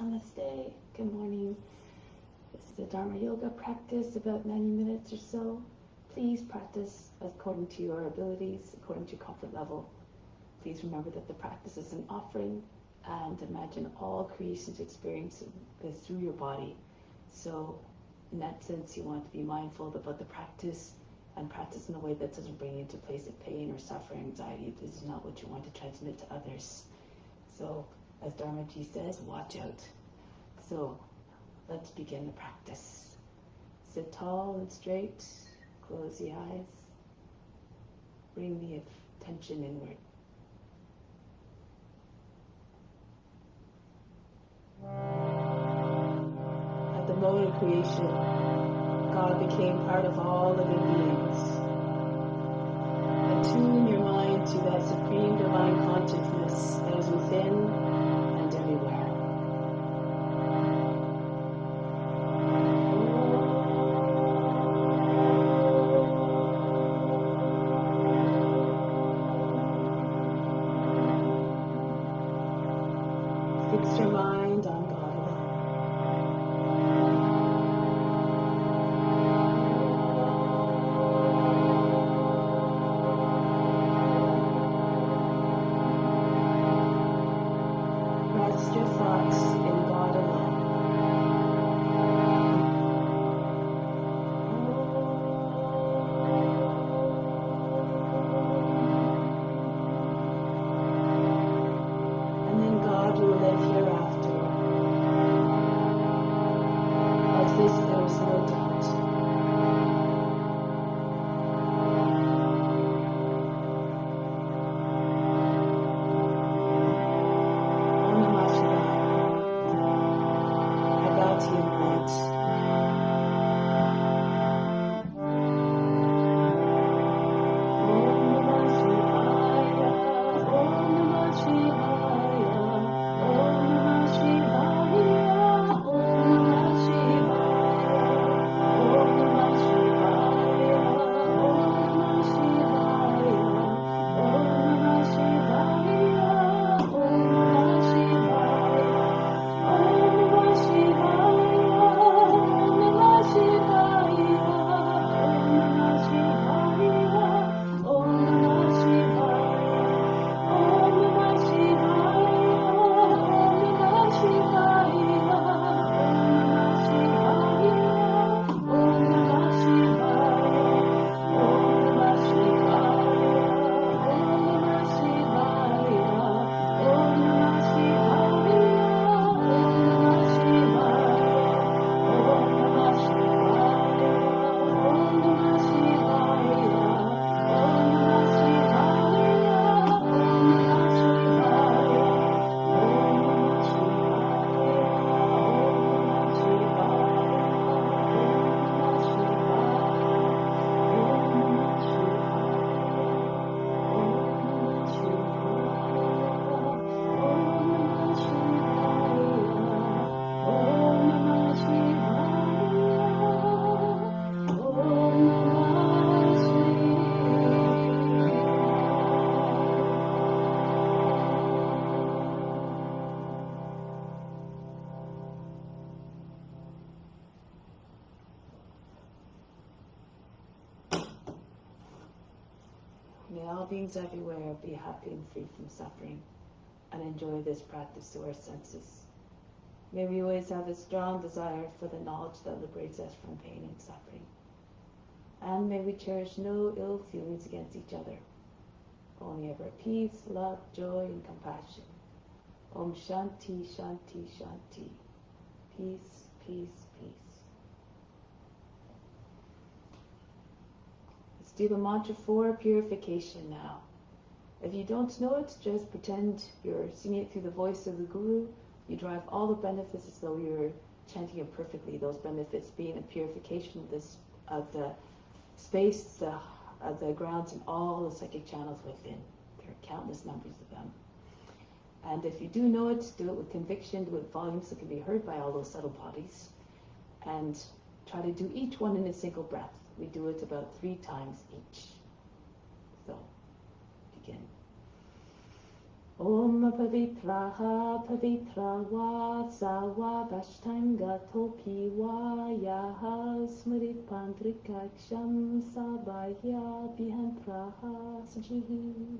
Namaste. Good morning. This is a Dharma yoga practice, about 90 minutes or so. Please practice according to your abilities, according to your comfort level. Please remember that the practice is an offering, and imagine all creation's experience is through your body. So in that sense, you want to be mindful about the practice and practice in a way that doesn't bring you to a place of pain or suffering, anxiety. This is not what you want to transmit to others. So as Dharma Ji says, watch out. So let's begin the practice. Sit tall and straight, close the eyes, bring the attention inward. At the moment of creation, God became part of all living beings. Attune your mind to that supreme divine consciousness that is within and everywhere. Fix your mind on God. Rest your thoughts in God alone. And then God will live hereafter. Of this there is no doubt. Om Namah Shivaya. I bow to your light. May all beings everywhere be happy and free from suffering, and enjoy this practice through our senses. May we always have a strong desire for the knowledge that liberates us from pain and suffering. And may we cherish no ill feelings against each other, only ever peace, love, joy, and compassion. Om Shanti, Shanti, Shanti. Peace, peace, peace. Let's do the mantra for purification now. If you don't know it, just pretend you're singing it through the voice of the Guru. You derive all the benefits as though you're chanting it perfectly. Those benefits being a purification of the space, of the grounds, and all the psychic channels within. There are countless numbers of them. And if you do know it, do it with conviction, do it with volumes that can be heard by all those subtle bodies. And try to do each one in a single breath. We do it about 3 times each. So, begin. Om Pavitraha Pavitra Va Sawa Vashtanga Topi Va Yaha Smrit Pandrikaksham Sabaya Bihantraha Sajihi.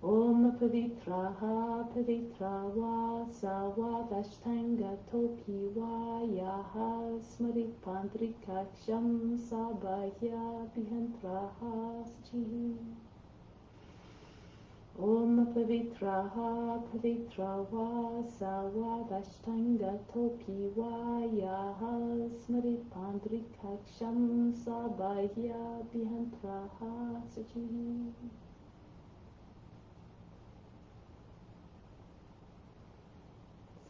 Om Pavitraha Pavitra Va Sawa Vashtanga Topi Va Yaha Smrit Pandrikaksham Sabaya Bihantraha Sajihi. Om Pavitraha Pavitra Va Sawa Vashtanga Topi Va Yaha Smrit Pandrikaksham Sabaya Bihantraha Sajihi.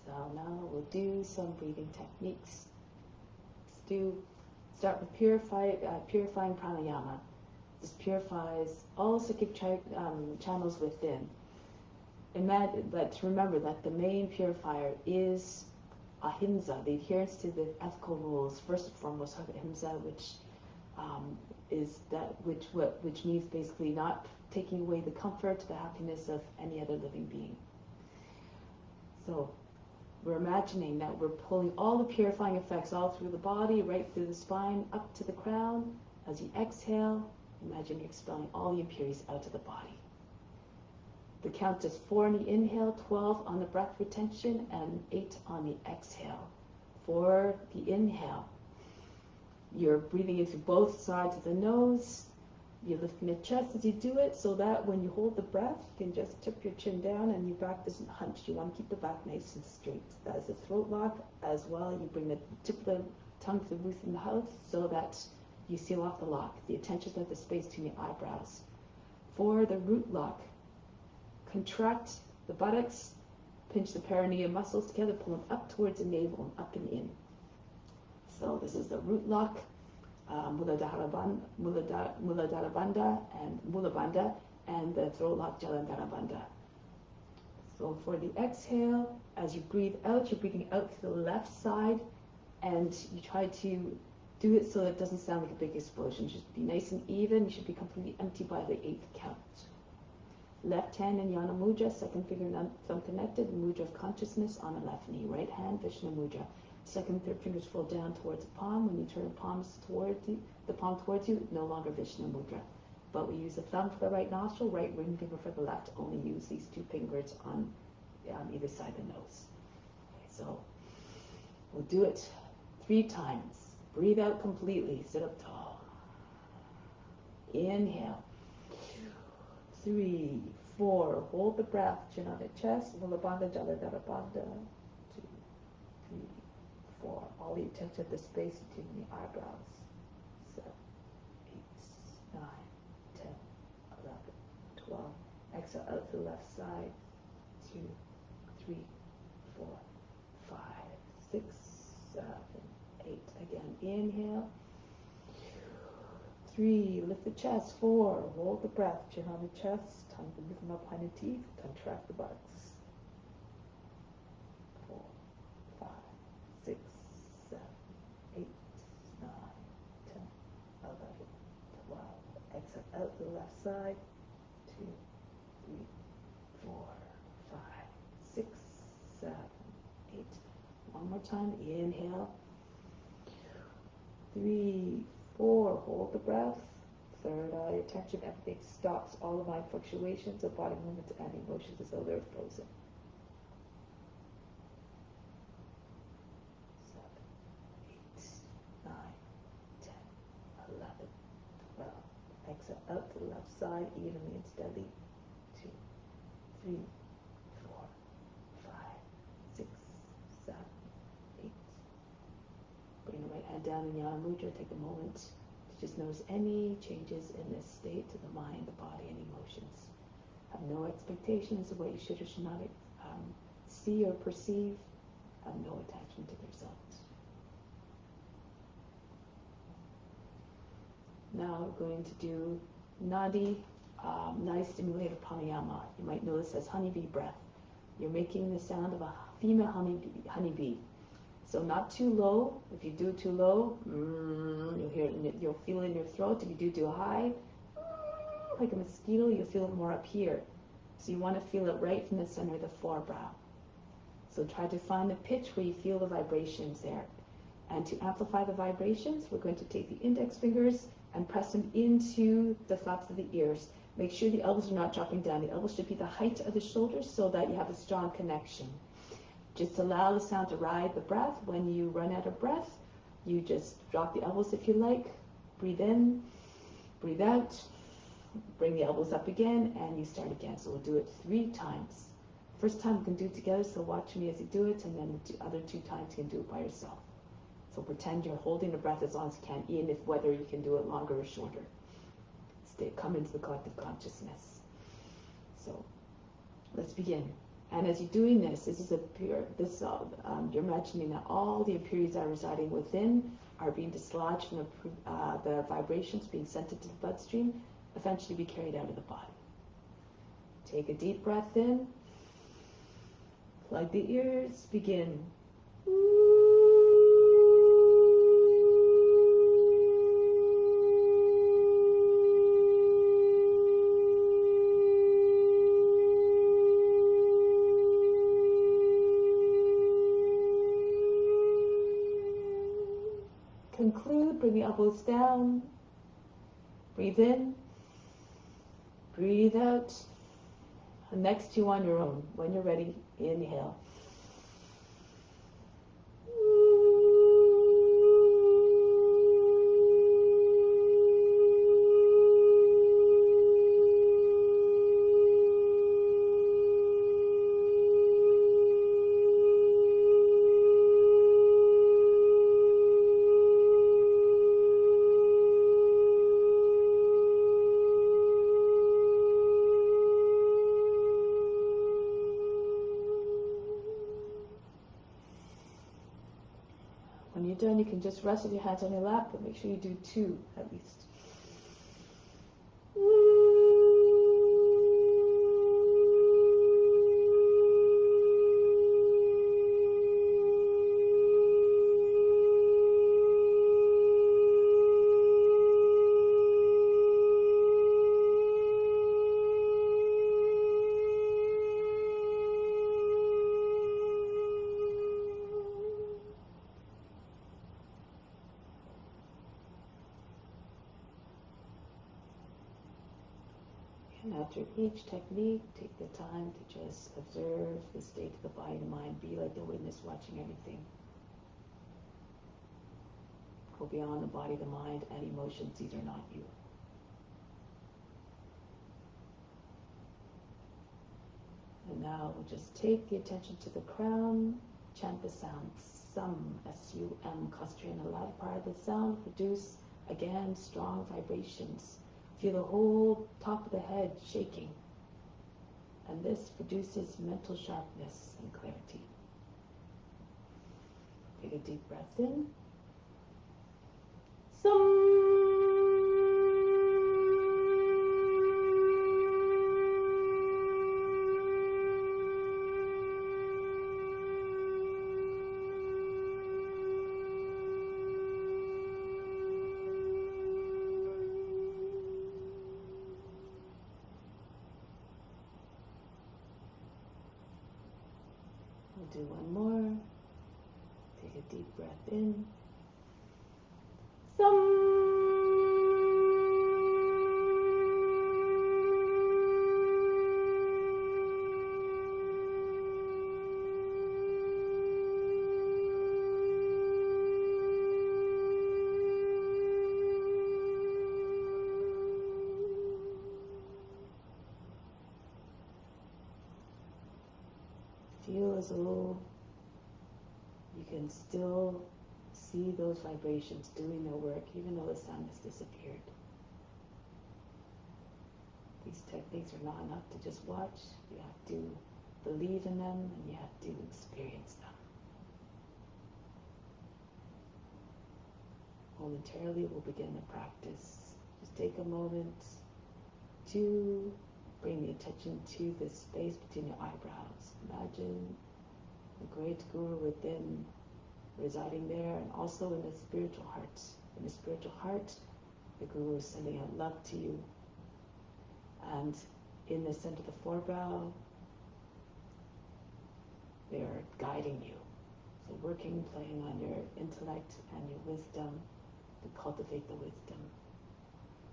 So now we'll do some breathing techniques. Start with purifying pranayama. This purifies all psychic channels within. Let's remember that the main purifier is ahimsa, the adherence to the ethical rules. First and foremost, ahimsa, which means basically not taking away the comfort, the happiness of any other living being. So we're imagining that we're pulling all the purifying effects all through the body, right through the spine, up to the crown. As you exhale, imagine expelling all the impurities out of the body. The count is 4 on the inhale, 12 on the breath retention, and 8 on the exhale. For the inhale, you're breathing in through both sides of the nose. You're lifting the chest as you do it, so that when you hold the breath, you can just tip your chin down and your back doesn't hunch. You want to keep the back nice and straight. That is a throat lock. As well, you bring the tip of the tongue to the roof of the mouth so that you seal off the lock. The attention is at the space between your eyebrows. For the root lock, contract the buttocks, pinch the perineum muscles together, pull them up towards the navel and up and in. So this is the root lock, Muladhara Bandha and Mula Bandha, and the throat lock, Jalandhara Bandha. So for the exhale, as you breathe out, you're breathing out to the left side, and you try to do it so that it doesn't sound like a big explosion. You should be nice and even. You should be completely empty by the 8th count. Left hand in Yana Mudra, second finger and thumb connected, Mudra of consciousness on the left knee. Right hand, Vishnu Mudra. Second and third fingers fall down towards the palm. When you turn the palm towards you, no longer Vishnu Mudra. But we use the thumb for the right nostril, right ring finger for the left. Only use these 2 fingers on either side of the nose. Okay, so we'll do it 3 times. Breathe out completely. Sit up tall. Inhale. 3, 4. Hold the breath. Chin on the chest. Mula Bandha, Jalandhara Bandha. 2, 3, 4. All the attention at the space between the eyebrows. 7, 8, 9, 10, 11, 12. Exhale out to the left side. 2, 3, 4, 5, 6, 7, 8. Again, inhale. 3, lift the chest. 4, hold the breath. Chin on the chest. Tongue to lift them up behind the teeth. Contract the buttocks. 4, 5, 6, 7, 8, 9, 10, 11, 12. Exhale out to the left side. 2, 3, 4, 5, 6, 7, 8. One more time. Inhale. 3, 4, hold the breath. Third eye attention, everything stops. All of mind fluctuations of body movements and emotions as though they're frozen. 7, 8, 9, 10, 11, 12. Exhale out to the left side, evenly and steadily. 2, 3, 4, 5, 6, 7, 8. Bring the right hand down in Yana Mudra. Take a moment to just notice any changes in this state to the mind, the body, and emotions. Have no expectations of what you should or should not see or perceive. Have no attachment to the result. Now we're going to do nadi stimulated pranayama. You might know this as honeybee breath. You're making the sound of a female honeybee. So not too low. If you do too low, you'll feel it in your throat. If you do too high, like a mosquito, you'll feel it more up here. So you want to feel it right from the center of the forebrow. So try to find the pitch where you feel the vibrations there. And to amplify the vibrations, we're going to take the index fingers and press them into the flaps of the ears. Make sure the elbows are not dropping down. The elbows should be the height of the shoulders so that you have a strong connection. Just allow the sound to ride the breath. When you run out of breath, you just drop the elbows if you like. Breathe in, breathe out, bring the elbows up again, and you start again. So we'll do it 3 times. First time we can do it together, so watch me as you do it, and then the other 2 times you can do it by yourself. So pretend you're holding the breath as long as you can, even if whether you can do it longer or shorter. Come into the collective consciousness. So let's begin. And as you're doing this, you're imagining that all the impurities that are residing within are being dislodged from the vibrations being sent into the bloodstream, eventually be carried out of the body. Take a deep breath in. Plug the ears. Begin. Conclude, bring the elbows down, breathe in, breathe out. And next to you on your own. When you're ready, inhale. When you're done, you can just rest with your hands on your lap, but make sure you do 2 at least. And after each technique, take the time to just observe the state of the body and mind. Be like the witness watching everything. Go beyond the body, the mind, and emotions. These are not you. And now we'll just take the attention to the crown. Chant the sound SUM, S-U-M. Concentrate on the latter part of the sound. Produce, again, strong vibrations. Feel the whole top of the head shaking. And this produces mental sharpness and clarity. Take a deep breath in. We'll do one more. Take a deep breath in. Feel as though you can still see those vibrations doing their work, even though the sound has disappeared. These techniques are not enough to just watch. You have to believe in them and you have to experience them. Momentarily, we'll begin the practice. Just take a moment to bring the attention to the space between your eyebrows. Imagine the great Guru within, residing there, and also in the spiritual heart. In the spiritual heart, the Guru is sending out love to you. And in the center of the forebrow. They are guiding you. So working, playing on your intellect and your wisdom to cultivate the wisdom.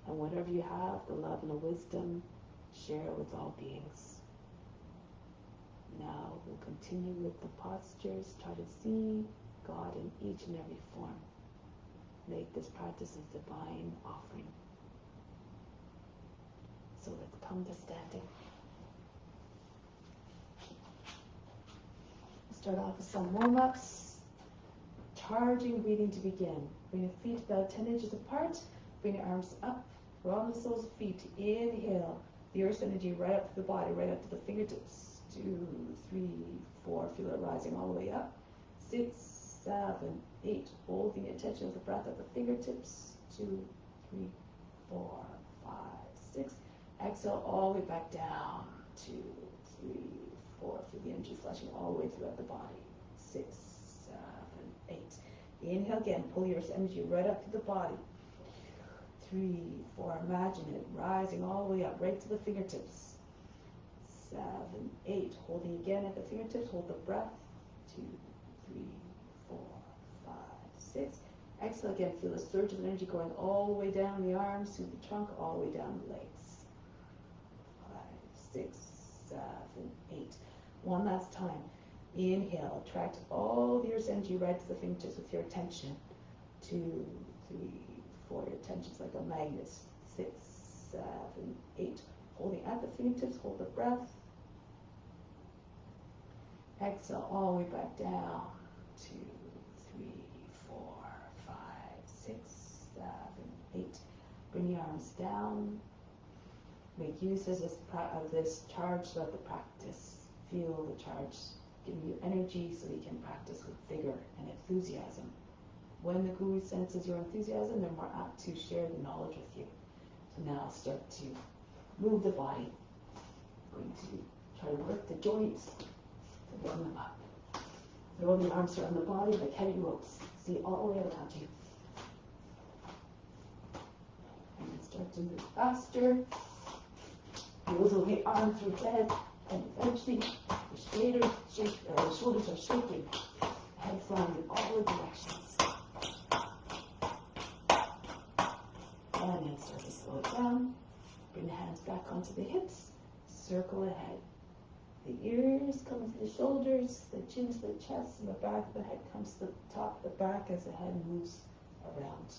And whatever you have, the love and the wisdom, share with all beings. Now we'll continue with the postures. Try to see God in each and every form. Make this practice a divine offering. So let's come to standing. Start off with some warm-ups. Charging breathing to begin. Bring your feet about 10 inches apart. Bring your arms up from the soles of feet. Inhale. The earth's energy right up to the body, right up to the fingertips. 2, 3, 4. Feel it rising all the way up. 6, 7, 8. Hold the intention of the breath at the fingertips. 2, 3, 4, 5, 6. Exhale all the way back down. 2, 3, 4. Feel the energy flushing all the way throughout the body. 6, 7, 8. Inhale again. Pull your energy right up to the body. 3, 4. Imagine it rising all the way up, right to the fingertips. 7, 8. Holding again at the fingertips. Hold the breath. 2, 3, 4, 5, 6. Exhale again. Feel the surge of energy going all the way down the arms, through the trunk, all the way down the legs. 5, 6, 7, 8. One last time. Inhale. Attract all the earth's energy right to the fingertips with your attention. 2, 3, 4. Your attention's like a magnet. 6, 7, 8. Holding at the fingertips. Hold the breath. Exhale all the way back down. 2, 3, 4, 5, 6, 7, 8. Bring your arms down. Make use of this charge throughout the practice. Feel the charge giving you energy so you can practice with vigor and enthusiasm. When the Guru senses your enthusiasm, they're more apt to share the knowledge with you. So now start to move the body. I'm going to try to work the joints to warm them up. Throw the arms around the body like heavy ropes. See all the way around you. And then start to move faster. Heels away, arms through head, and eventually the shoulders are shaking. Head flying in all the directions. And then start to slow it down. Bring the hands back onto the hips. Circle ahead. The ears come to the shoulders, the chin to the chest, and the back of the head comes to the top of the back as the head moves around.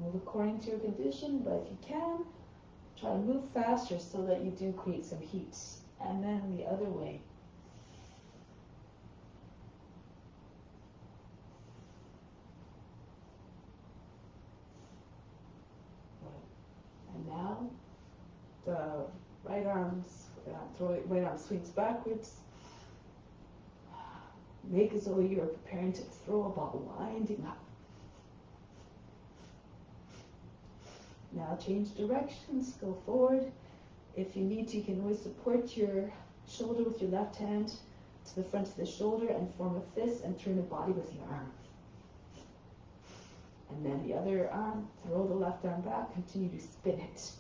Move according to your condition, but if you can, try to move faster so that you do create some heat. And then the other way. And now, the right arm swings backwards. Make as though you're preparing to throw a ball, winding up. Now change directions, go forward. If you need to, you can always support your shoulder with your left hand to the front of the shoulder and form a fist and turn the body with your arm. And then the other arm, throw the left arm back, continue to spin it.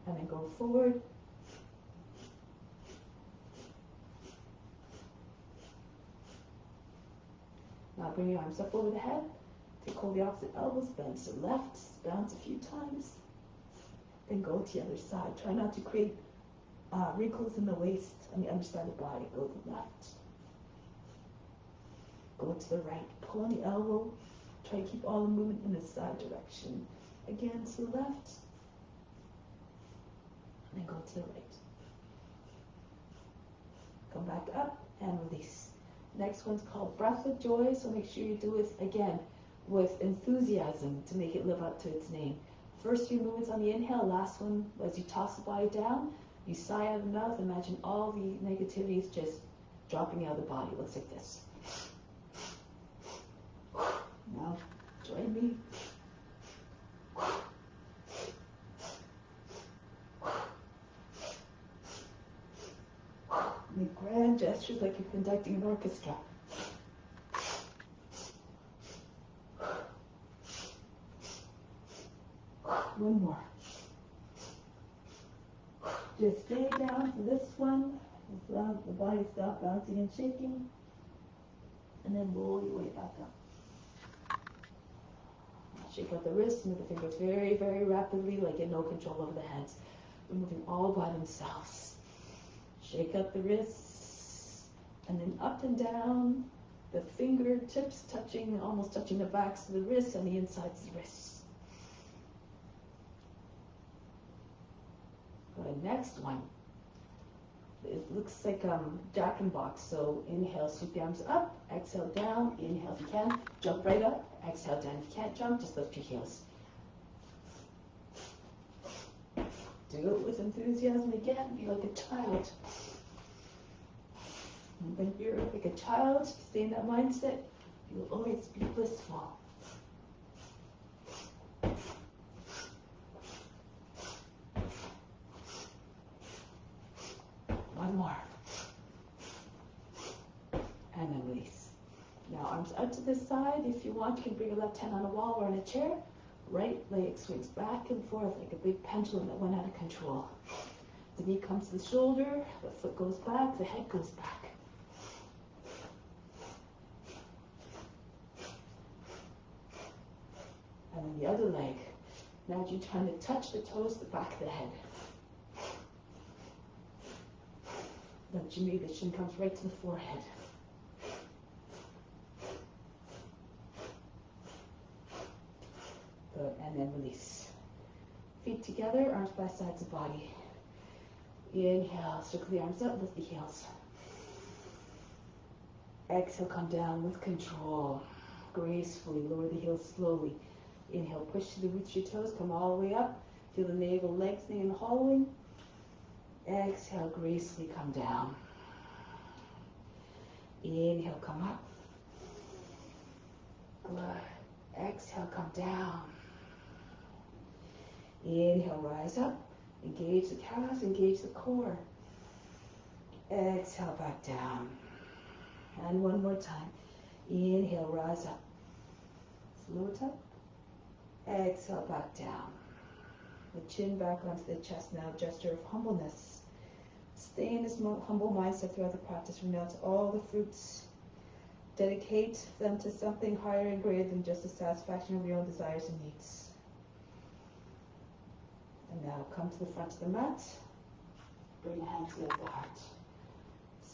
And then go forward. Now bring your arms up over the head. Take hold of the opposite elbows, bend to the left, bounce a few times. Then go to the other side. Try not to create wrinkles in the waist on the underside of the body. Go to the left. Go to the right. Pull on the elbow. Try to keep all the movement in the side direction. Again to the left. And then go to the right. Come back up and release. Next one's called Breath of Joy, so make sure you do it again with enthusiasm to make it live up to its name. First few movements on the inhale, last one as you toss the body down, you sigh out of the mouth, imagine all the negativity is just dropping out of the body. It looks like this. Now, join me. Make grand gestures like you're conducting an orchestra. One more. Just stay down for this one. Allow the body stop bouncing and shaking. And then roll your way back up. Shake out the wrists, move the fingers very, very rapidly, like you have no control over the hands. They're moving all by themselves. Shake out the wrists, and then up and down, the fingertips touching, almost touching the backs of the wrists and the insides of the wrists. The next one, it looks like Jack in Box. So inhale, sweep the arms up, exhale down, inhale if you can, jump right up, exhale down. If you can't jump, just lift your heels. Do it with enthusiasm again, be like a child. And when you're like a child, stay in that mindset, you'll always be blissful. One more. And then release. Now arms out to the side. If you want, you can bring your left hand on a wall or on a chair. Right leg swings back and forth like a big pendulum that went out of control. The knee comes to the shoulder, the foot goes back, the head goes back. And then the other leg. Now you're trying to touch the toes, the back of the head. Don't you move, the chin comes right to the forehead. Good, and then release. Feet together, arms by sides of body. Inhale, circle the arms up, lift the heels. Exhale, come down with control. Gracefully, lower the heels slowly. Inhale, push to the roots of your toes, come all the way up. Feel the navel lengthening and hollowing. Exhale, gracefully come down. Inhale, come up. Good. Exhale, come down. Inhale, rise up. Engage the calves, engage the core. Exhale, back down. And one more time. Inhale, rise up. Slow it up. Exhale, back down. The chin back onto the chest now, gesture of humbleness. Stay in this humble mindset throughout the practice. Renounce all the fruits. Dedicate them to something higher and greater than just the satisfaction of your own desires and needs. And now come to the front of the mat. Bring your hands together at the heart.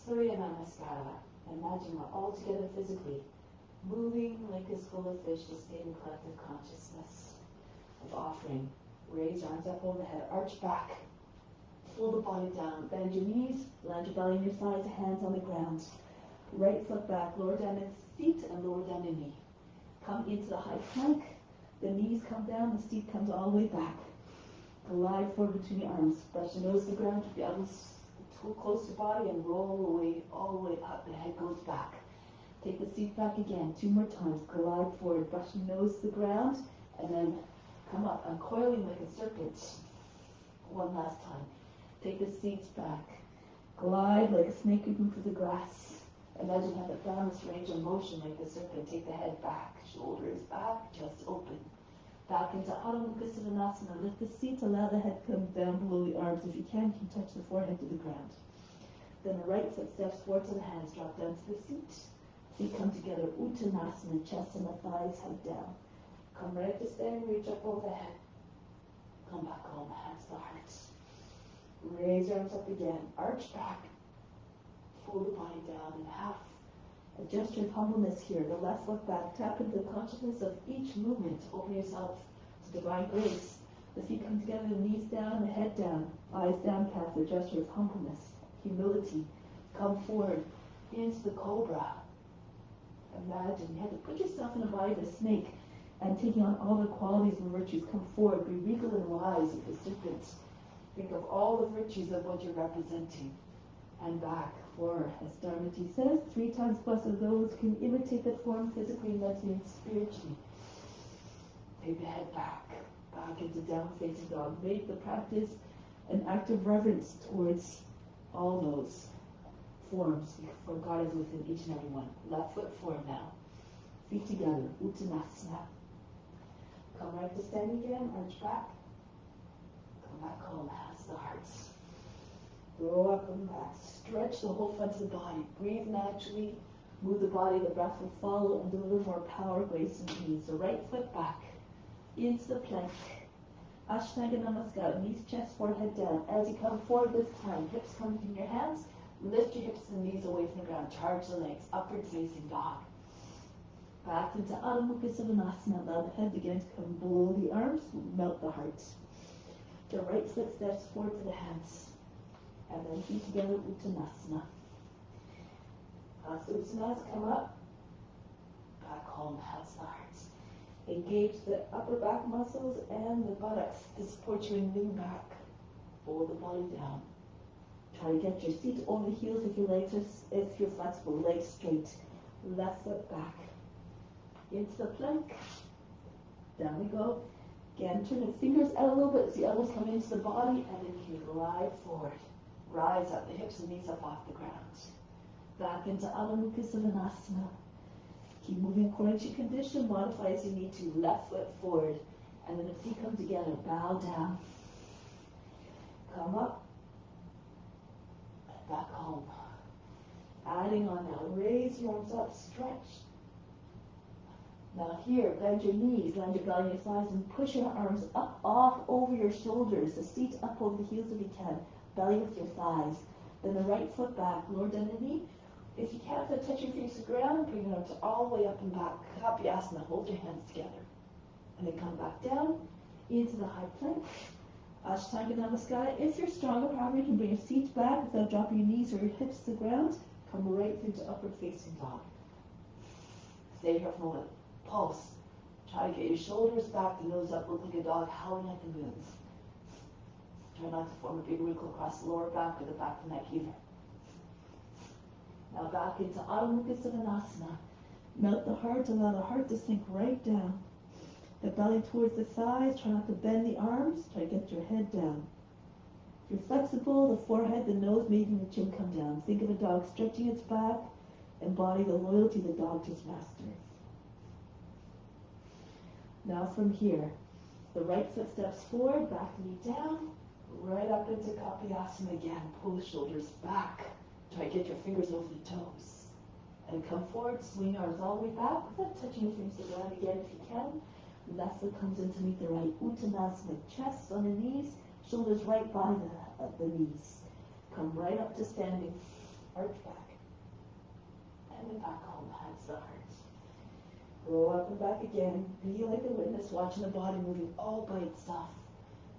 Surya Namaskara. Imagine we're all together physically, moving like a school of fish to stay in collective consciousness of offering. Raise your arms up over the head, arch back, pull the body down, bend your knees, land your belly on your sides, hands on the ground. Right foot back, lower down the feet and lower down the knee. Come into the high plank, the knees come down, the seat comes all the way back. Glide forward between your arms, brush your nose to the ground, keep your elbows too close to the body and roll away, all the way up, the head goes back. Take the seat back again, 2 more times, glide forward, brush your nose to the ground, and then come up, uncoiling like a serpent. One last time. Take the seats back. Glide like a snake creeping through the grass. Imagine you have the boundless range of motion like the serpent. Take the head back, shoulders back, chest open. Back into Adho Mukha Svanasana. Lift the seat, allow the head to come down below the arms. If you can touch the forehead to the ground. Then the right foot steps forward to the hands, drop down to the feet. Feet come together, Uttanasana, chest and the thighs head down. Come right to standing, reach up over the head. Come back home, hands to the heart. Raise your arms up again, arch back. Pull the body down in half. A gesture of humbleness here. The left foot back. Tap into the consciousness of each movement. Open yourself to divine grace. The feet come together, the knees down, the head down. Eyes downcast. A gesture of humbleness, humility. Come forward into the cobra. Imagine you have to put yourself in the body of a snake and taking on all the qualities and virtues. Come forward. Be regal and wise like the serpent. Think of all the virtues of what you're representing. And back. For, as Dharma says, 3 times plus of those can imitate that form physically, mentally, and spiritually. Take the head back into down facing dog. Make the practice an act of reverence towards all those forms, for God is within each and every one. Left foot forward now. Feet together, Uttanasana. Come right to stand again, arch back. Come back home, hands to the hearts. Grow up and back. Stretch the whole front of the body. Breathe naturally. Move the body. The breath will follow and deliver more power, grace, and ease. The right foot back into the plank. Ashtanga Namaskara. Knees, chest, forehead down. As you come forward this time, hips come in your hands. Lift your hips and knees away from the ground. Charge the legs. Upward facing dog. Back into Adho Mukha Savasana. Allow the head begin to come below the arms. Melt the heart. The right foot steps forward to the hands. And then feet together, Uttanasana. Uttanasana, come up. Back home, hands to the heart. Engage the upper back muscles and the buttocks to support you in lean back. Fold the body down. Try to get your feet over the heels if your legs are, if you're flexible, legs straight. Left foot back. Into the plank. Down we go. Again, turn the fingers out a little bit as the elbows come into the body, and then you glide forward. Rise up, the hips and knees up off the ground. Back into Adho Mukha Savasana. Keep moving according to your condition. Modify as you need to. Left foot forward. And then the feet come together. Bow down. Come up. And back home. Adding on now. Raise your arms up. Stretch. Now here, bend your knees. Land your belly on your thighs. And push your arms up off over your shoulders. The feet up over the heels if you can. Belly with your thighs. Then the right foot back. Lower down the knee. If you can't touch your feet to the ground, bring your arms all the way up and back. Kapyasana, hold your hands together. And then come back down into the high plank. Ashtanga Namaskara. If you're stronger, however, you can bring your feet back without dropping your knees or your hips to the ground. Come right into upward facing dog. Stay here for a moment. Pulse. Try to get your shoulders back, the nose up, look like a dog howling at the moon. Try not to form a big wrinkle across the lower back or the back of the neck either. Now back into Adho Mukha Savasana. Melt the heart, allow the heart to sink right down. The belly towards the thighs, try not to bend the arms, try to get your head down. If you're flexible, the forehead, the nose, maybe even the chin come down. Think of a dog stretching its back, embody the loyalty the dog to its master. Now from here, the right foot steps forward, back knee down, right up into Kapyasana again. Pull the shoulders back. Try to get your fingers over the toes. And come forward, swing arms all the way back without touching your fingers to the ground again if you can. Left foot comes in to meet the right. Uttanasana, chest on the knees, shoulders right by the knees. Come right up to standing, arch back. And then back home, hands to the heart. Grow up and back again. Be like a witness, watching the body moving all by itself.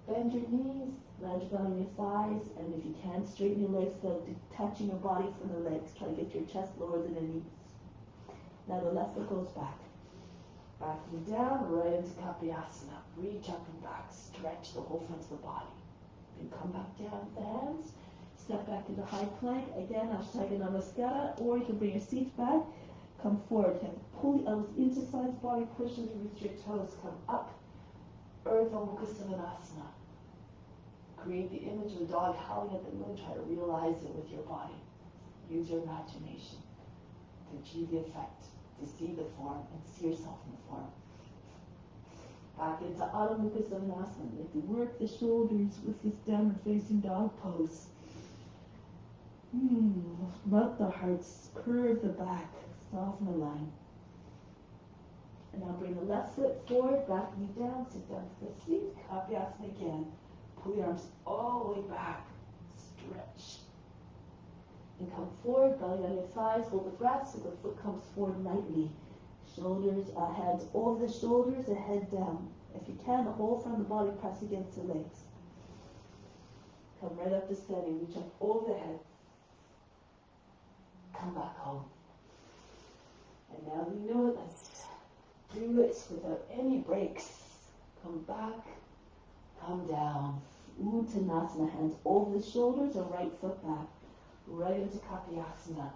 Bend your knees, land your belly on your thighs, and if you can, straighten your legs without detaching your body from the legs. Try to get your chest lower than the knees. Now the left foot goes back. Back knee down, right into Kapyasana. Reach up and back. Stretch the whole front of the body. Then come back down with the hands. Step back into high plank. Again, Ashtanga Namaskara, or you can bring your seat back. Come forward. Pull the elbows into sides, body pushes, reach your toes. Come up. Urdhva Mukha Savasana. Create the image of a dog howling at the moon. Try to realize it with your body. Use your imagination to achieve the effect, to see the form, and see yourself in the form. Back into Adho Mukha Savasana. Like to work the shoulders with this downward facing dog pose. Melt the hearts, curve the back, soften the line. And now bring the left foot forward, back knee down, sit down to the seat, Kapyasana again. Pull your arms all the way back, stretch. And come forward, belly on your thighs, hold the breath so the foot comes forward lightly. Shoulders, hands over the shoulders, the head down. If you can, the whole front of the body press against the legs. Come right up to standing, reach up over the head. Come back home. And now we know it, let's do it without any breaks. Come back, come down. Uttanasana, hands over the shoulders or right foot back. Right into Kapyasana.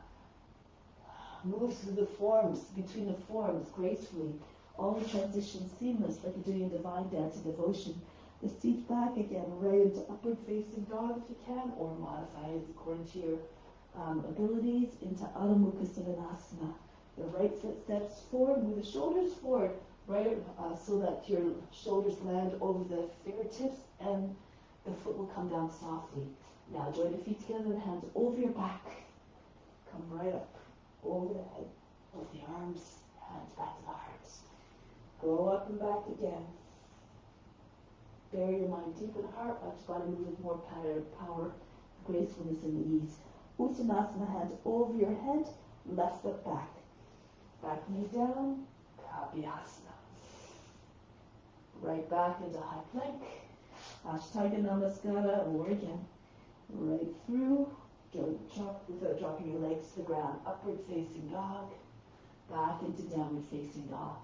Move through the forms, between the forms, gracefully. All the transitions seamless, like you're doing a divine dance of devotion. The seat back again, right into upward facing dog if you can, or modify it according to your abilities into Adho Mukha Savasana. The right foot steps forward, move the shoulders forward, right, so that your shoulders land over the fingertips and the foot will come down softly. Now join the feet together, the hands over your back. Come right up, over the head, with the arms, hands back to the heart. Go up and back again. Bury your mind deep in the heart. Watch your body move with more power, gracefulness in the knees. Uttanasana, hands over your head, left foot back. Back knee down, Kabyasana. Right back into high plank. Ashtanga Namaskara, or again. Right through, without dropping your legs to the ground. Upward facing dog. Back into downward facing dog.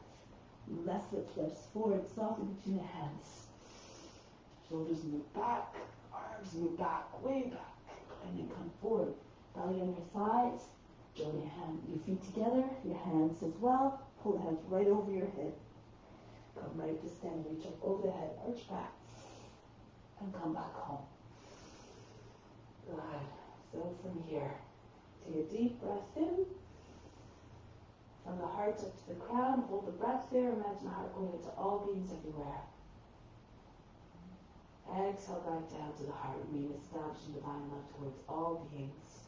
Left foot flips forward, softly between the hands. Shoulders move back, arms move back, way back, and then come forward. Belly on your sides, join your feet together, your hands as well. Pull the hands right over your head. Come right to stand, reach up over the head, arch back, and come back home. Good. So from here, take a deep breath in. From the heart up to the crown, hold the breath there. Imagine the heart going into all beings everywhere. Exhale back down to the heart. Remain established in divine love towards all beings.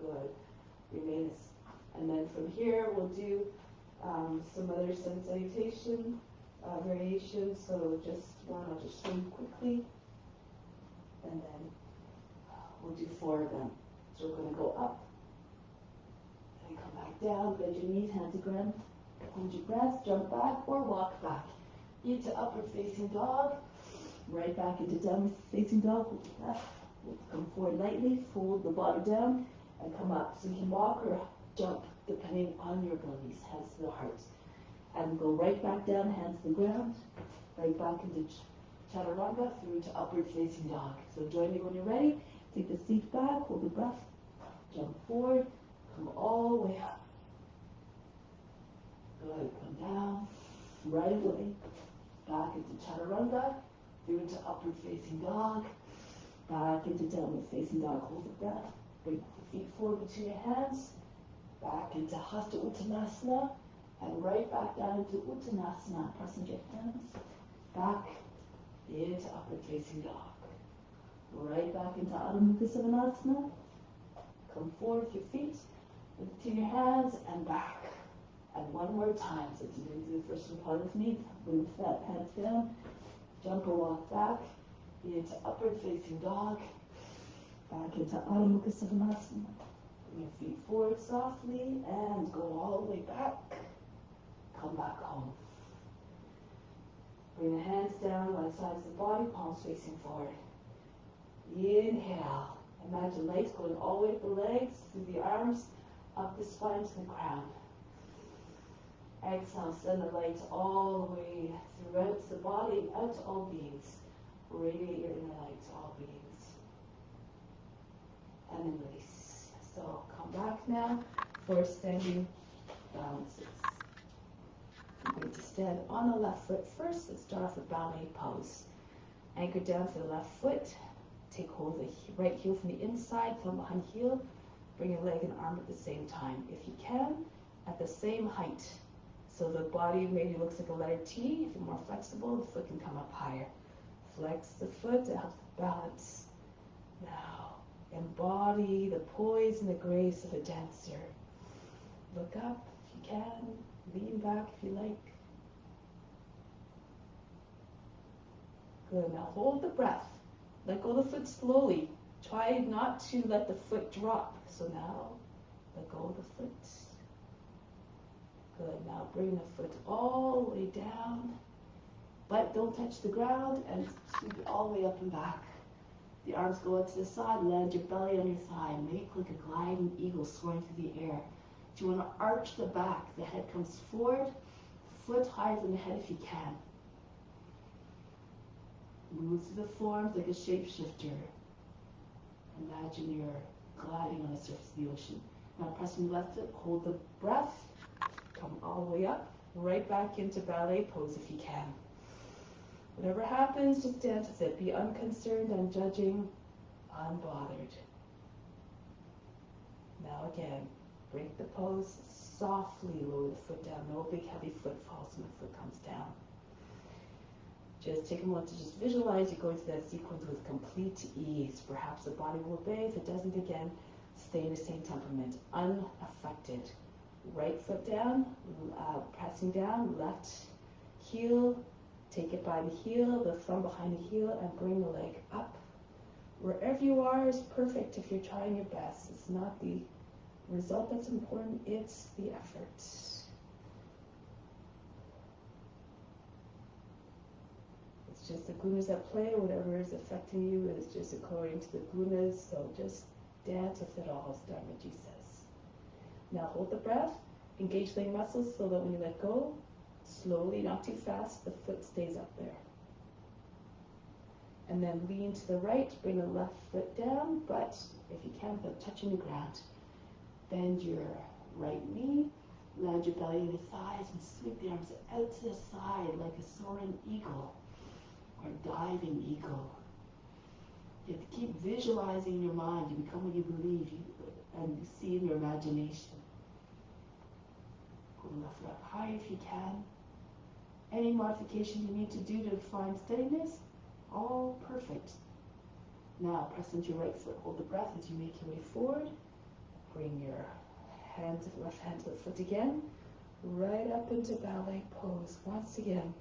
Good. Remain. And then from here, we'll do some other sun salutation variations. So I'll just show you quickly. And then we'll do 4 of them. So we're going to go up. And come back down, bend your knees, hands to ground, hold your breath, jump back or walk back. Into upward facing dog, right back into downward facing dog, hold your breath, come forward lightly, fold the body down, and come up. So you can walk or jump, depending on your abilities, hands to the heart. And go right back down, hands to the ground, right back into chaturanga, through to upward facing dog. So join me when you're ready, take the seat back, hold the breath, jump forward, come all the way up. Good. Come down. Right away. Back into chaturanga. Through into upward facing dog. Back into downward facing dog. Hold the breath. Bring the feet forward between your hands. Back into Hasta Uttanasana. And right back down into Uttanasana. Pressing your hands. Back into upward facing dog. Right back into Adho Mukha Svanasana. Come forward with your feet. Between your hands and back. And one more time. So if you didn't do the first one part with me, bring the hands down, jump or walk back, into upward facing dog, back into Adho Mukha Svanasana. Bring your feet forward softly and go all the way back. Come back home. Bring the hands down, right sides of the body, palms facing forward. Inhale. Imagine legs going all the way up the legs, through the arms, up the spine to the crown. Exhale, send the legs all the way throughout the body, out to all beings. Radiate your inner light to all beings. And then release. So come back now for standing balances. I'm going to stand on the left foot first. Let's start off with ballet pose. Anchor down to the left foot. Take hold of the right heel from the inside, thumb behind heel. Bring your leg and arm at the same time. If you can, at the same height. So the body maybe looks like a letter T. If you're more flexible, the foot can come up higher. Flex the foot to help balance. Now, embody the poise and the grace of a dancer. Look up if you can. Lean back if you like. Good. Now hold the breath. Let go of the foot slowly. Try not to let the foot drop. So now, let go of the foot. Good. Now bring the foot all the way down. But don't touch the ground and sweep it all the way up and back. The arms go out to the side. Land your belly on your thigh. Make like a gliding eagle soaring through the air. If you want to arch the back, the head comes forward, foot higher than the head if you can. Move through the forms like a shapeshifter. Imagine you're gliding on the surface of the ocean. Now pressing the left foot, hold the breath. Come all the way up, right back into ballet pose if you can. Whatever happens, just dance with it. Be unconcerned, unjudging, unbothered. Now again, break the pose, softly lower the foot down. No big heavy footfalls when the foot comes down. Just take a moment to just visualize you go into that sequence with complete ease. Perhaps the body will obey. If it doesn't, again, stay in the same temperament, unaffected. Right foot down, pressing down, left heel, take it by the heel, the thumb behind the heel, and bring the leg up. Wherever you are is perfect if you're trying your best. It's not the result that's important, it's the effort. It's just the gunas at play, or whatever is affecting you is just according to the gunas, so just dance with it all, as Dharmaji says. Now hold the breath, engage the muscles so that when you let go, slowly, not too fast, the foot stays up there. And then lean to the right, bring the left foot down, but if you can, without touching the ground. Bend your right knee, land your belly to the thighs, and sweep the arms out to the side like a soaring eagle or diving eagle. You have to keep visualizing in your mind. You become what you believe, and you see in your imagination. Pull the left foot up high if you can. Any modification you need to do to find steadiness, all perfect. Now press into your right foot. Hold the breath as you make your way forward. Bring your left hand to the foot again. Right up into ballet pose once again.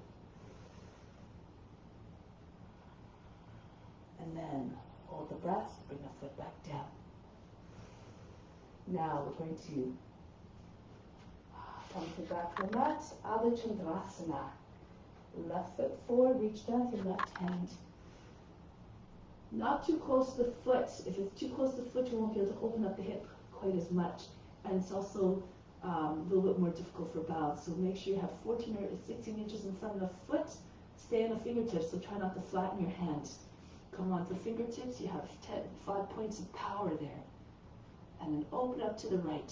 And then hold the breath. Bring the foot back down. Now we're going to come to back to the mat. Adho Chandrasana. Left foot forward, reach down with your left hand. Not too close to the foot. If it's too close to the foot, you won't be able to open up the hip quite as much. And it's also a little bit more difficult for balance. So make sure you have 14 or 16 inches in front of the foot. Stay on the fingertips, so try not to flatten your hand. Come on to the fingertips. You have 5 points of power there. And then open up to the right.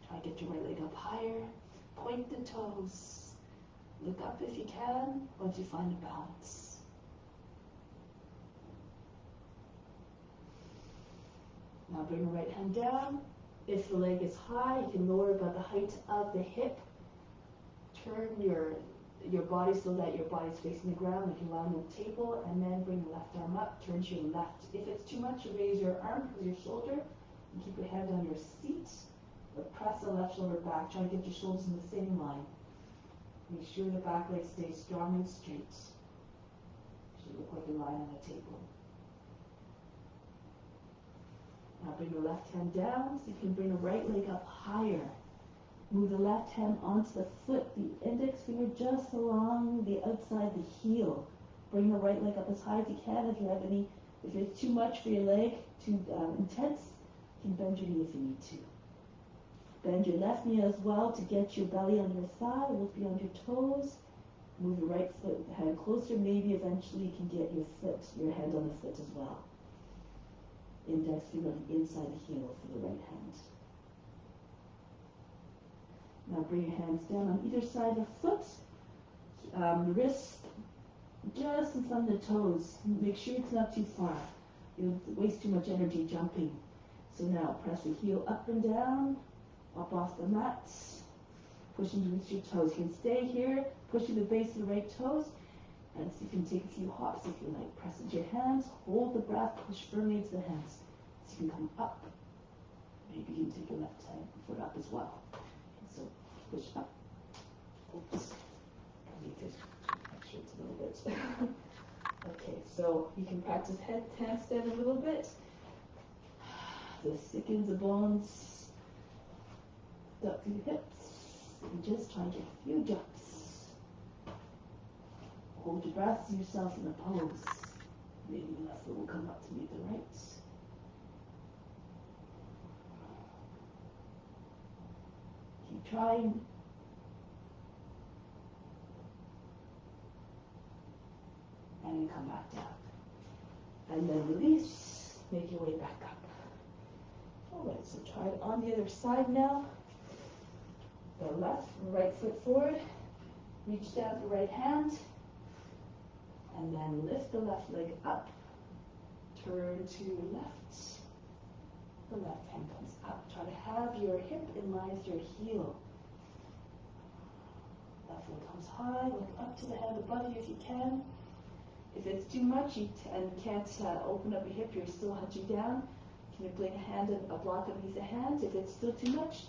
Try to get your right leg up higher. Point the toes. Look up if you can, once you find a balance. Now bring the right hand down. If the leg is high, you can lower about the height of the hip. Turn your body so that your body is facing the ground, like you're lying on the table, and then bring the left arm up, turn to your left. If it's too much, you raise your arm because your shoulder, and keep your hand on your seat, but press the left shoulder back. Try to get your shoulders in the same line. Make sure the back leg stays strong and straight. Should look like you're lying on a table. Now bring the left hand down so you can bring the right leg up higher. Move the left hand onto the foot, the index finger just along the outside the heel. Bring the right leg up as high as you can. If it's too much for your leg, too intense, you can bend your knee if you need to. Bend your left knee as well to get your belly on your thigh, look beyond your toes. Move your right foot hand closer. Maybe eventually you can get your hand on the foot as well. Index finger on the inside the heel for the right hand. Now bring your hands down on either side of the foot. Wrist just in front of the toes. Make sure it's not too far. You'll waste too much energy jumping. So now press the heel up and down. Up off the mat, pushing with your toes. You can stay here, pushing the base of the right toes, and see if you can take a few hops if you like. Press into your hands, hold the breath, push firmly into the hands. So you can come up. Maybe you can take your left foot up as well. So push up. Oops. I need to make sure it's a little bit. Okay, so you can practice handstand a little bit. This thickens the bones. Duck your hips, and just try to get a few jumps. Hold your breath, see yourself in a pose. Maybe the left foot will come up to meet the right. Keep trying. And then come back down. And then release, make your way back up. Alright, so try it on the other side now. The right foot forward, reach down the right hand, and then lift the left leg up, turn to your left, the left hand comes up. Try to have your hip in line with your heel. Left foot comes high, look up to the head above you if you can, If it's too much and can't open up your hip, you're still hunching down, can you bring a hand and a block underneath the hand? If it's still too much,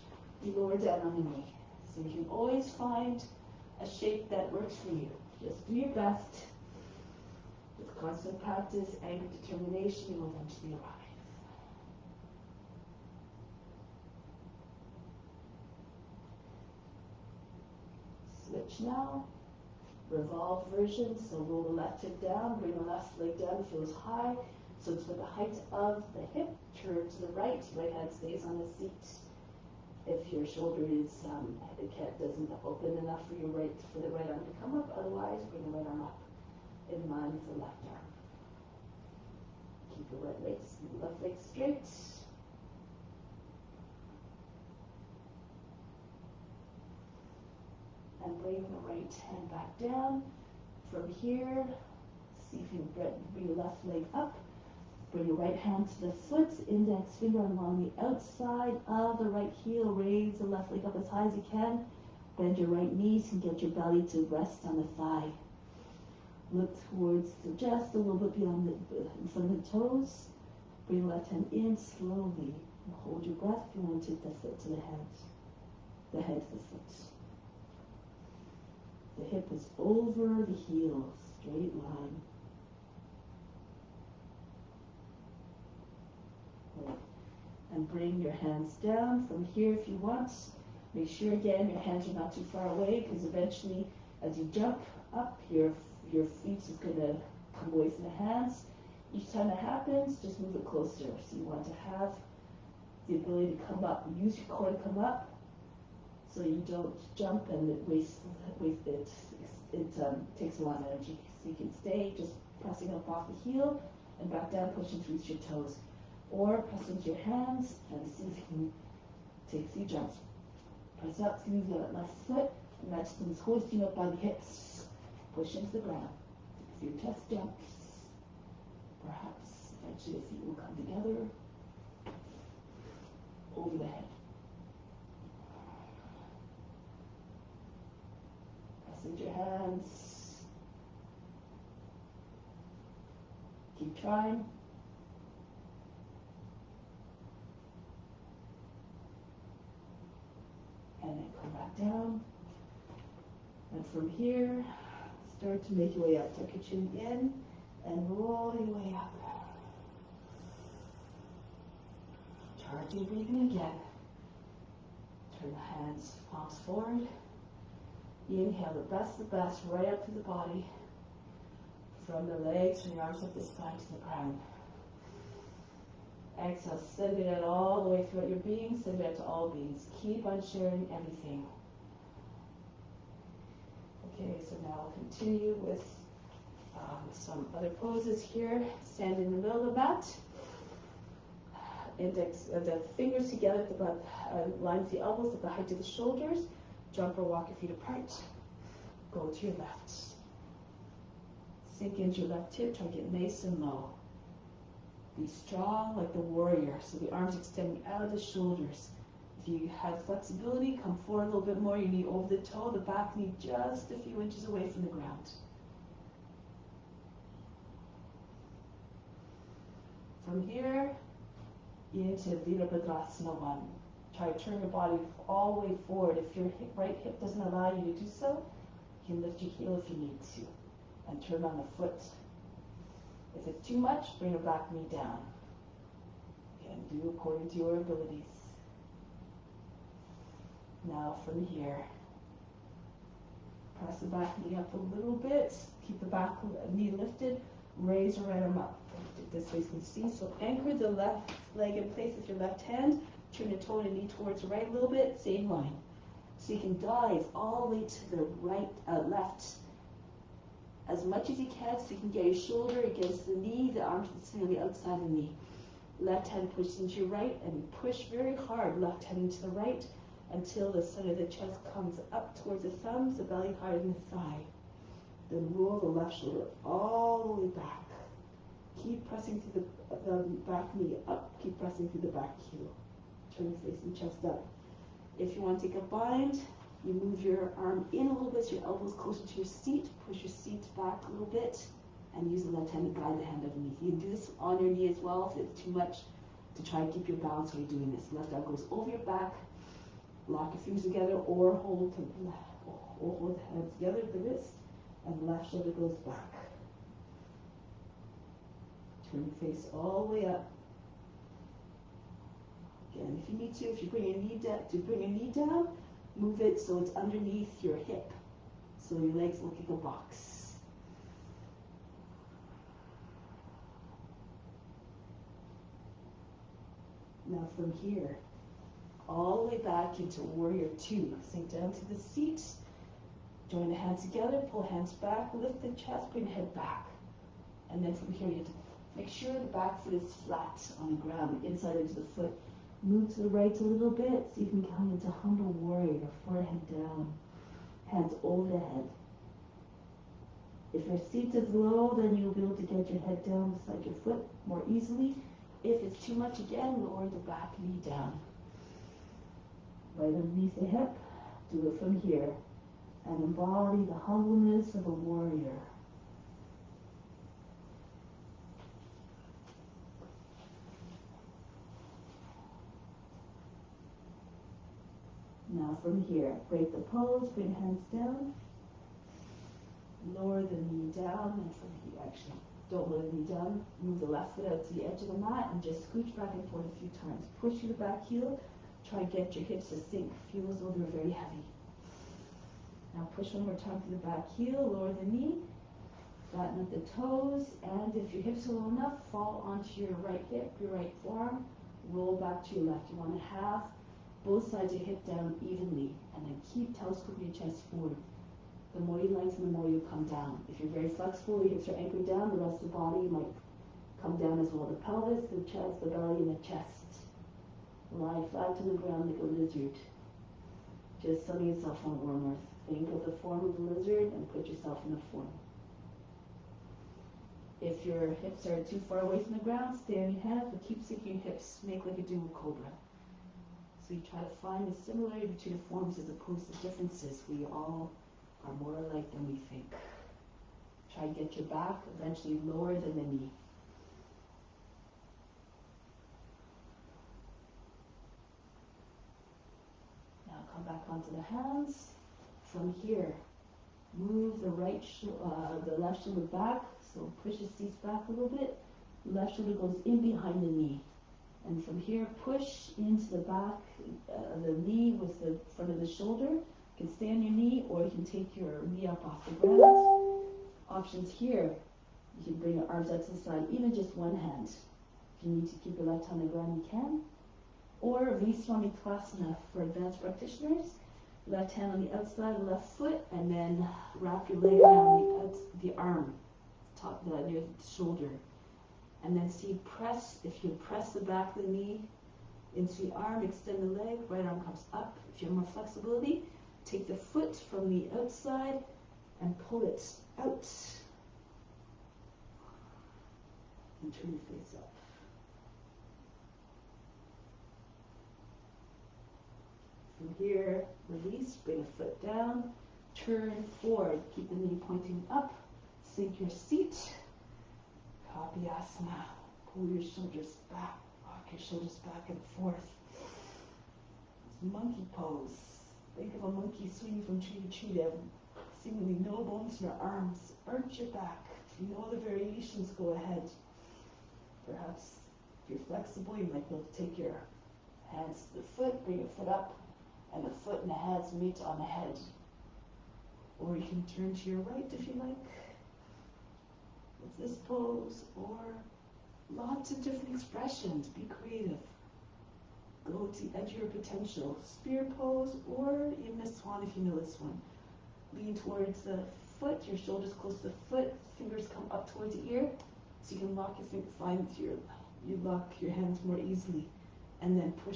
you lower down on the knee. So you can always find a shape that works for you. Just do your best. With constant practice and determination, you will eventually arrive. Switch now. Revolve version, so roll the left hip down, bring the left leg down, feels high. So it's with the height of the hip, turn to the right hand stays on the seat. If your shoulder is, doesn't open enough for the right arm to come up, otherwise bring the right arm up in line with the left arm. Keep the left leg straight. And bring the right hand back down. From here, see if you can bring your left leg up. Bring your right hand to the foot, index finger along the outside of the right heel. Raise the left leg up as high as you can. Bend your right knees and get your belly to rest on the thigh. Look towards just a little bit beyond in front of the toes. Bring the left hand in slowly. And hold your breath if you want to take the foot to the head. The head to the foot. The hip is over the heel, straight line. And bring your hands down from here if you want. Make sure again your hands are not too far away, because eventually as you jump up, your feet is going to come away from the hands. Each time that happens, just move it closer. So you want to have the ability to come up. Use your core to come up, so you don't jump and it takes a lot of energy. So you can stay just pressing up off the heel and back down, pushing through your toes. Or press into your hands and see if you can take a few jumps. Press up through the left foot, and that's hoisting up by the hips. Push into the ground. A few chest jumps. Perhaps eventually the feet will come together over the head. Press into your hands. Keep trying. And then come back down. And from here, start to make your way up. Tuck your chin in and roll your way up. Charge your breathing again. Turn the hands, palms forward. Inhale the best, right up to the body. From the legs, from your arms up the spine to the ground. Exhale, send it out all the way throughout your being, send it out to all beings. Keep on sharing everything. Okay, so now I'll continue with some other poses here. Stand in the middle of the mat. The fingers together at the butt, lines the elbows at the height of the shoulders. Jump or walk your feet apart. Go to your left. Sink into your left hip, try to get nice and low. Be strong like the warrior, so the arms extending out of the shoulders. If you have flexibility, come forward a little bit more, your knee over the toe, the back knee just a few inches away from the ground. From here, into Virabhadrasana 1. Try to turn your body all the way forward. If your right hip doesn't allow you to do so, you can lift your heel if you need to, and turn on the foot. If it's too much, bring your back knee down. Again, do according to your abilities. Now from here, press the back knee up a little bit. Keep the back knee lifted. Raise your right arm up. This way you can see. So anchor the left leg in place with your left hand. Turn your toe and knee towards the right a little bit. Same line. So you can dive all the way to the right, left, as much as you can, so you can get your shoulder against the knee, the arms sitting on the outside of the knee. Left hand pushes into your right, and you push very hard, left hand into the right, until the center of the chest comes up towards the thumbs, the belly higher than the thigh. Then roll the left shoulder all the way back. Keep pressing through the back knee up, keep pressing through the back heel. Turn the face and chest up. If you want to take a bind, you move your arm in a little bit so your elbows closer to your seat. Push your seat back a little bit and use the left hand to guide the hand underneath. You can do this on your knee as well if it's too much to try and keep your balance while you're doing this. Left arm goes over your back, lock your fingers together, or hold the hands together at the wrist, and the left shoulder goes back. Turn your face all the way up. Again, if you need to, if you bring your knee down, move it so it's underneath your hip, so your legs look like a box. Now from here, all the way back into warrior two. Sink down to the seat, join the hands together, pull hands back, lift the chest, bring the head back. And then from here, you have to make sure the back foot is flat on the ground, inside into the foot. Move to the right a little bit so you can come into humble warrior, forehead down, hands over the head. If your seat is low, then you'll be able to get your head down beside your foot more easily. If it's too much, again, lower the back knee down. Right underneath the hip, do it from here. And embody the humbleness of a warrior. Now from here, break the pose, bring hands down. Lower the knee down, and from here, actually, don't lower the knee down. Move the left foot out to the edge of the mat and just scooch back and forth a few times. Push your back heel. Try and get your hips to sink. Feel as though they're very heavy. Now push one more time to the back heel. Lower the knee. Flatten up the toes. And if your hips are low enough, fall onto your right hip, your right forearm. Roll back to your left. You want to have both sides of your hip down evenly. And then keep telescoping your chest forward. The more you lengthen, the more you come down. If you're very flexible, your hips are anchored down, the rest of the body might come down as well. The pelvis, the chest, the belly, and the chest. Lie flat to the ground like a lizard. Just sunning yourself on warm earth. Think of the form of the lizard and put yourself in the form. If your hips are too far away from the ground, stay on your hands, but keep sinking your hips. Make like a dual cobra. So you try to find the similarity between the forms as opposed to differences. We all are more alike than we think. Try and get your back eventually lower than the knee. Now come back onto the hands. From here, move the the left shoulder back. So push the seats back a little bit. Left shoulder goes in behind the knee. And from here, push into the back, the knee with the front of the shoulder. You can stay on your knee, or you can take your knee up off the ground. Options here, you can bring your arms out to the side, even just one hand. If you need to keep your left hand on the ground, you can. Or Viswamiklasana for advanced practitioners. Left hand on the outside of the left foot, and then wrap your leg around the arm, near the shoulder. And then see, if you press the back of the knee into the arm, extend the leg, right arm comes up. If you have more flexibility, take the foot from the outside and pull it out. And turn your face up. From here, release, bring a foot down, turn forward, keep the knee pointing up, sink your seat. Kapiyasana, pull your shoulders back, rock your shoulders back and forth. It's monkey pose. Think of a monkey swinging from tree to tree. They have seemingly no bones in their arms. Arch your back. If you know the variations, go ahead. Perhaps if you're flexible, you might be able to take your hands to the foot, bring your foot up, and the foot and the hands meet on the head. Or you can turn to your right if you like. With this pose, or lots of different expressions. Be creative. Go to the edge of your potential. Spear pose, or even a swan if you know this one. Lean towards the foot, your shoulders close to the foot, fingers come up towards the ear, so you can lock your fingers, you lock your hands more easily, and then pull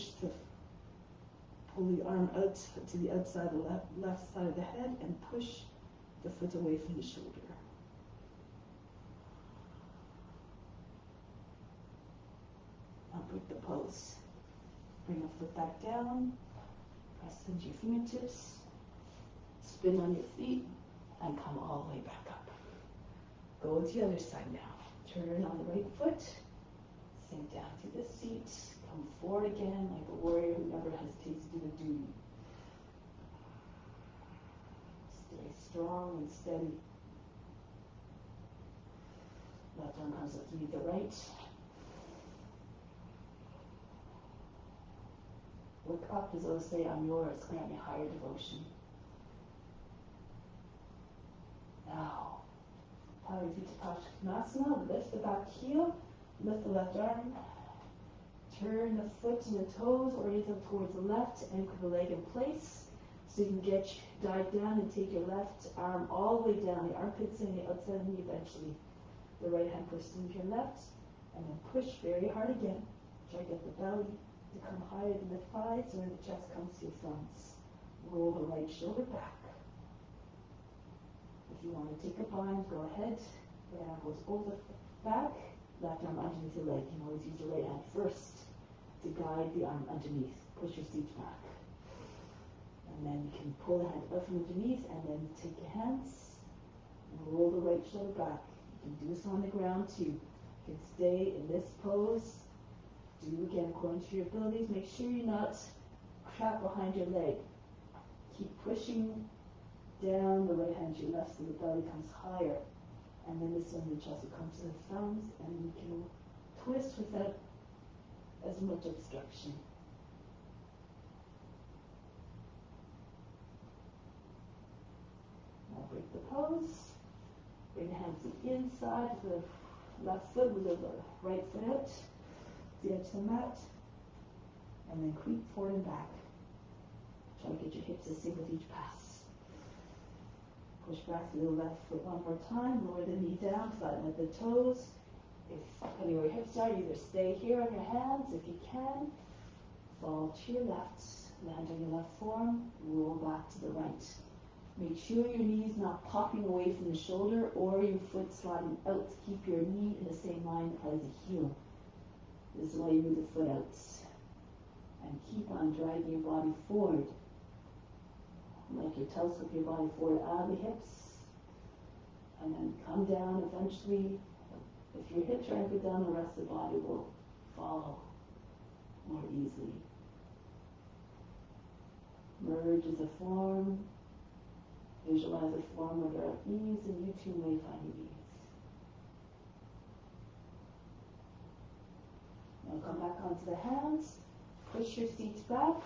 the arm out to the outside of the left side of the head, and push the foot away from the shoulder. Now break the pose. Bring the foot back down, press into your fingertips, spin on your feet, and come all the way back up. Go to the other side now. Turn on the right foot. Sink down to the seat. Come forward again like a warrior who never hesitates to do the duty. Stay strong and steady. Left arm comes up to meet the right. Look up as though to say, I'm yours. Grant me higher devotion. Now, power your feet to Paschimottanasana. Lift the back heel. Lift the left arm. Turn the foot and the toes, orient them towards the left, anchor the leg in place. So you can dive down and take your left arm all the way down, the armpits and the outside of the knee eventually. The right hand pushes into your left, and then push very hard again. Try to get the belly to come higher than the thighs, or the chest comes to your thumbs. Roll the right shoulder back. If you want to take a bind, go ahead. Right arm goes over the back, left arm underneath your leg. You can always use your right hand first to guide the arm underneath. Push your seat back. And then you can pull the hand up from underneath, and then take your hands and roll the right shoulder back. You can do this on the ground too. You can stay in this pose. Do again according to your abilities. Make sure you're not trapped behind your leg. Keep pushing down the right hand to your left so the belly comes higher. And then this one, the chest will come to the thumbs, and you can twist without as much obstruction. Now break the pose. Bring the hands to the inside of the left foot with the right foot out, the edge of the mat, and then creep forward and back. Try to get your hips as sync with each pass. Push back to the left foot one more time, lower the knee down, flatten out the toes. If depending where your hips are, either stay here on your hands if you can, fall to your left, land on your left forearm, roll back to the right. Make sure your knee is not popping away from the shoulder or your foot sliding out. Keep your knee in the same line as the heel. This is why you move the foot out. And keep on dragging your body forward. Like you telescope your body forward out of the hips. And then come down eventually. If your hips are anchored down, the rest of the body will follow more easily. Merge as a form. Visualize a form where there are ease, and you too may find ease. Now come back onto the hands. Push your seats back.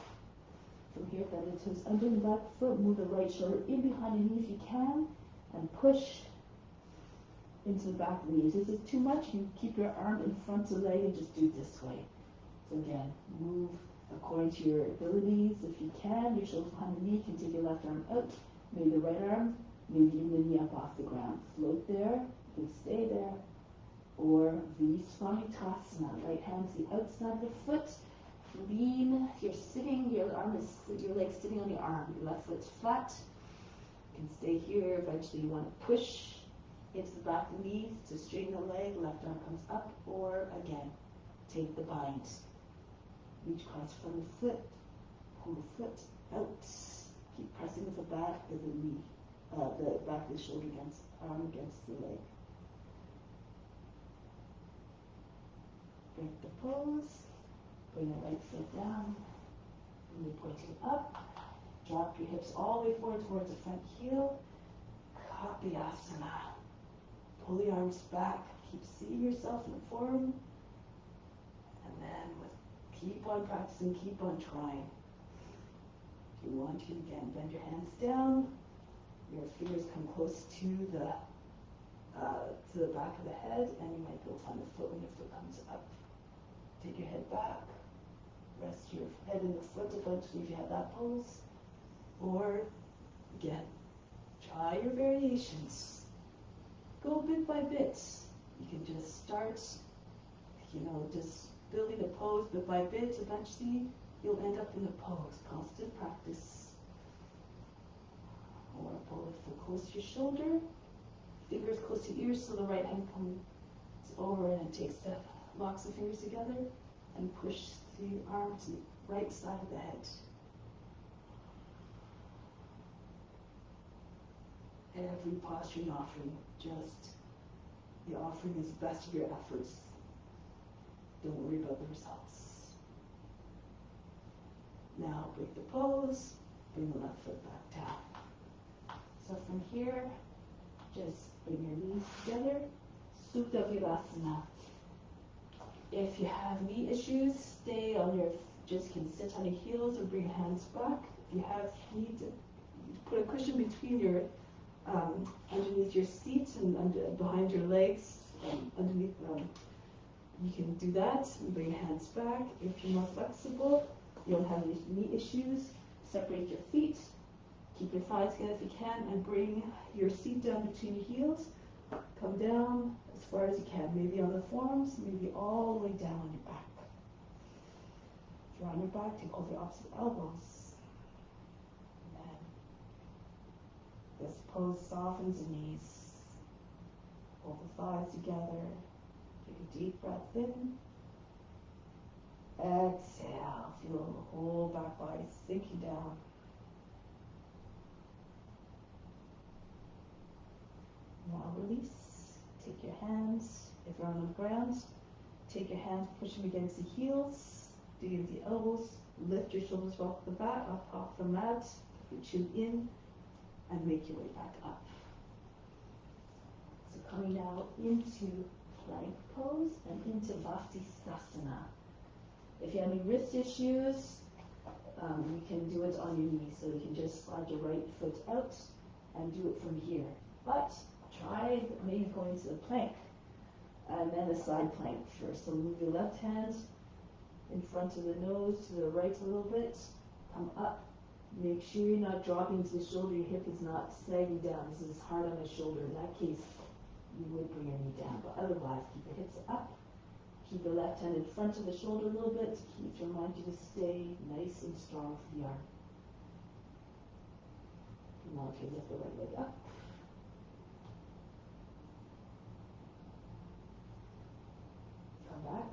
From here, bend the toes under the back foot. Move the right shoulder in behind the knee if you can, and push into the back knee. If this is too much, you keep your arm in front of the leg and just do it this way. So again, move according to your abilities. If you can, your shoulder behind the knee, you can take your left arm out. Maybe the right arm, maybe even the knee up off the ground. Float there, you can stay there. Or Visvamitasana, right hand to the outside of the foot. Lean, if you're sitting, your leg's sitting on your arm. Your left foot's flat. You can stay here. Eventually you want to push into the back of the knees to straighten the leg. Left arm comes up, or again, take the bind. Reach across from the foot. Pull the foot out. Keep pressing with the back of the knee, the back of the shoulder against arm against the leg. Break the pose. Bring the right foot down. Knee pointing up. Drop your hips all the way forward towards the front heel. Kapiyasana. Pull the arms back. Keep seeing yourself in the form. And then keep on practicing, keep on trying. If you want to, again, bend your hands down. Your fingers come close to the back of the head, and you might be able to find the foot when your foot comes up. Take your head back. Rest your head in the foot eventually if you have that pose. Or, again, try your variations. Go bit by bit. You can just start, just building a pose bit by bit. Eventually, you'll end up in a pose. Constant practice. Or pull the foot close to your shoulder. Fingers close to your ears so the right hand comes over and takes the locks the fingers together and push the arm to the right side of the head. Every posture and offering, just The offering is the best of your efforts. Don't worry about the results. Now break the pose, bring the left foot back down. So from here, just bring your knees together, Supta Virasana. If you have knee issues, stay on your, just can sit on your heels or bring your hands back. If you have need to put a cushion between your, underneath your seat and behind your legs, underneath, you can do that and bring your hands back. If you're more flexible, you don't have any knee issues, separate your feet, keep your thighs together if you can, and bring your seat down between your heels. Come down as far as you can, maybe on the forearms, maybe all the way down on your back. If you're on your back, take hold of your opposite elbows. And then this pose softens the knees. Hold the thighs together. Take a deep breath in. Exhale. Feel the whole back body sinking down. Now release. Take your hands, if you're on the ground, take your hands, push them against the heels, dig into the elbows, lift your shoulders off the back, up off the mat, your chin in, and make your way back up. So coming now into plank pose and into Vastisthasana. If you have any wrist issues, you can do it on your knees. So you can just slide your right foot out and do it from here. But try maybe going to the plank and then a side plank first. So move your left hand in front of the nose to the right a little bit. Come up. Make sure you're not dropping to the shoulder. Your hip is not sagging down. This is hard on the shoulder. In that case, you would bring your knee down. But otherwise, keep your hips up. Keep your left hand in front of the shoulder a little bit to remind you to stay nice and strong for the arm. Now okay, lift the right leg up. Come back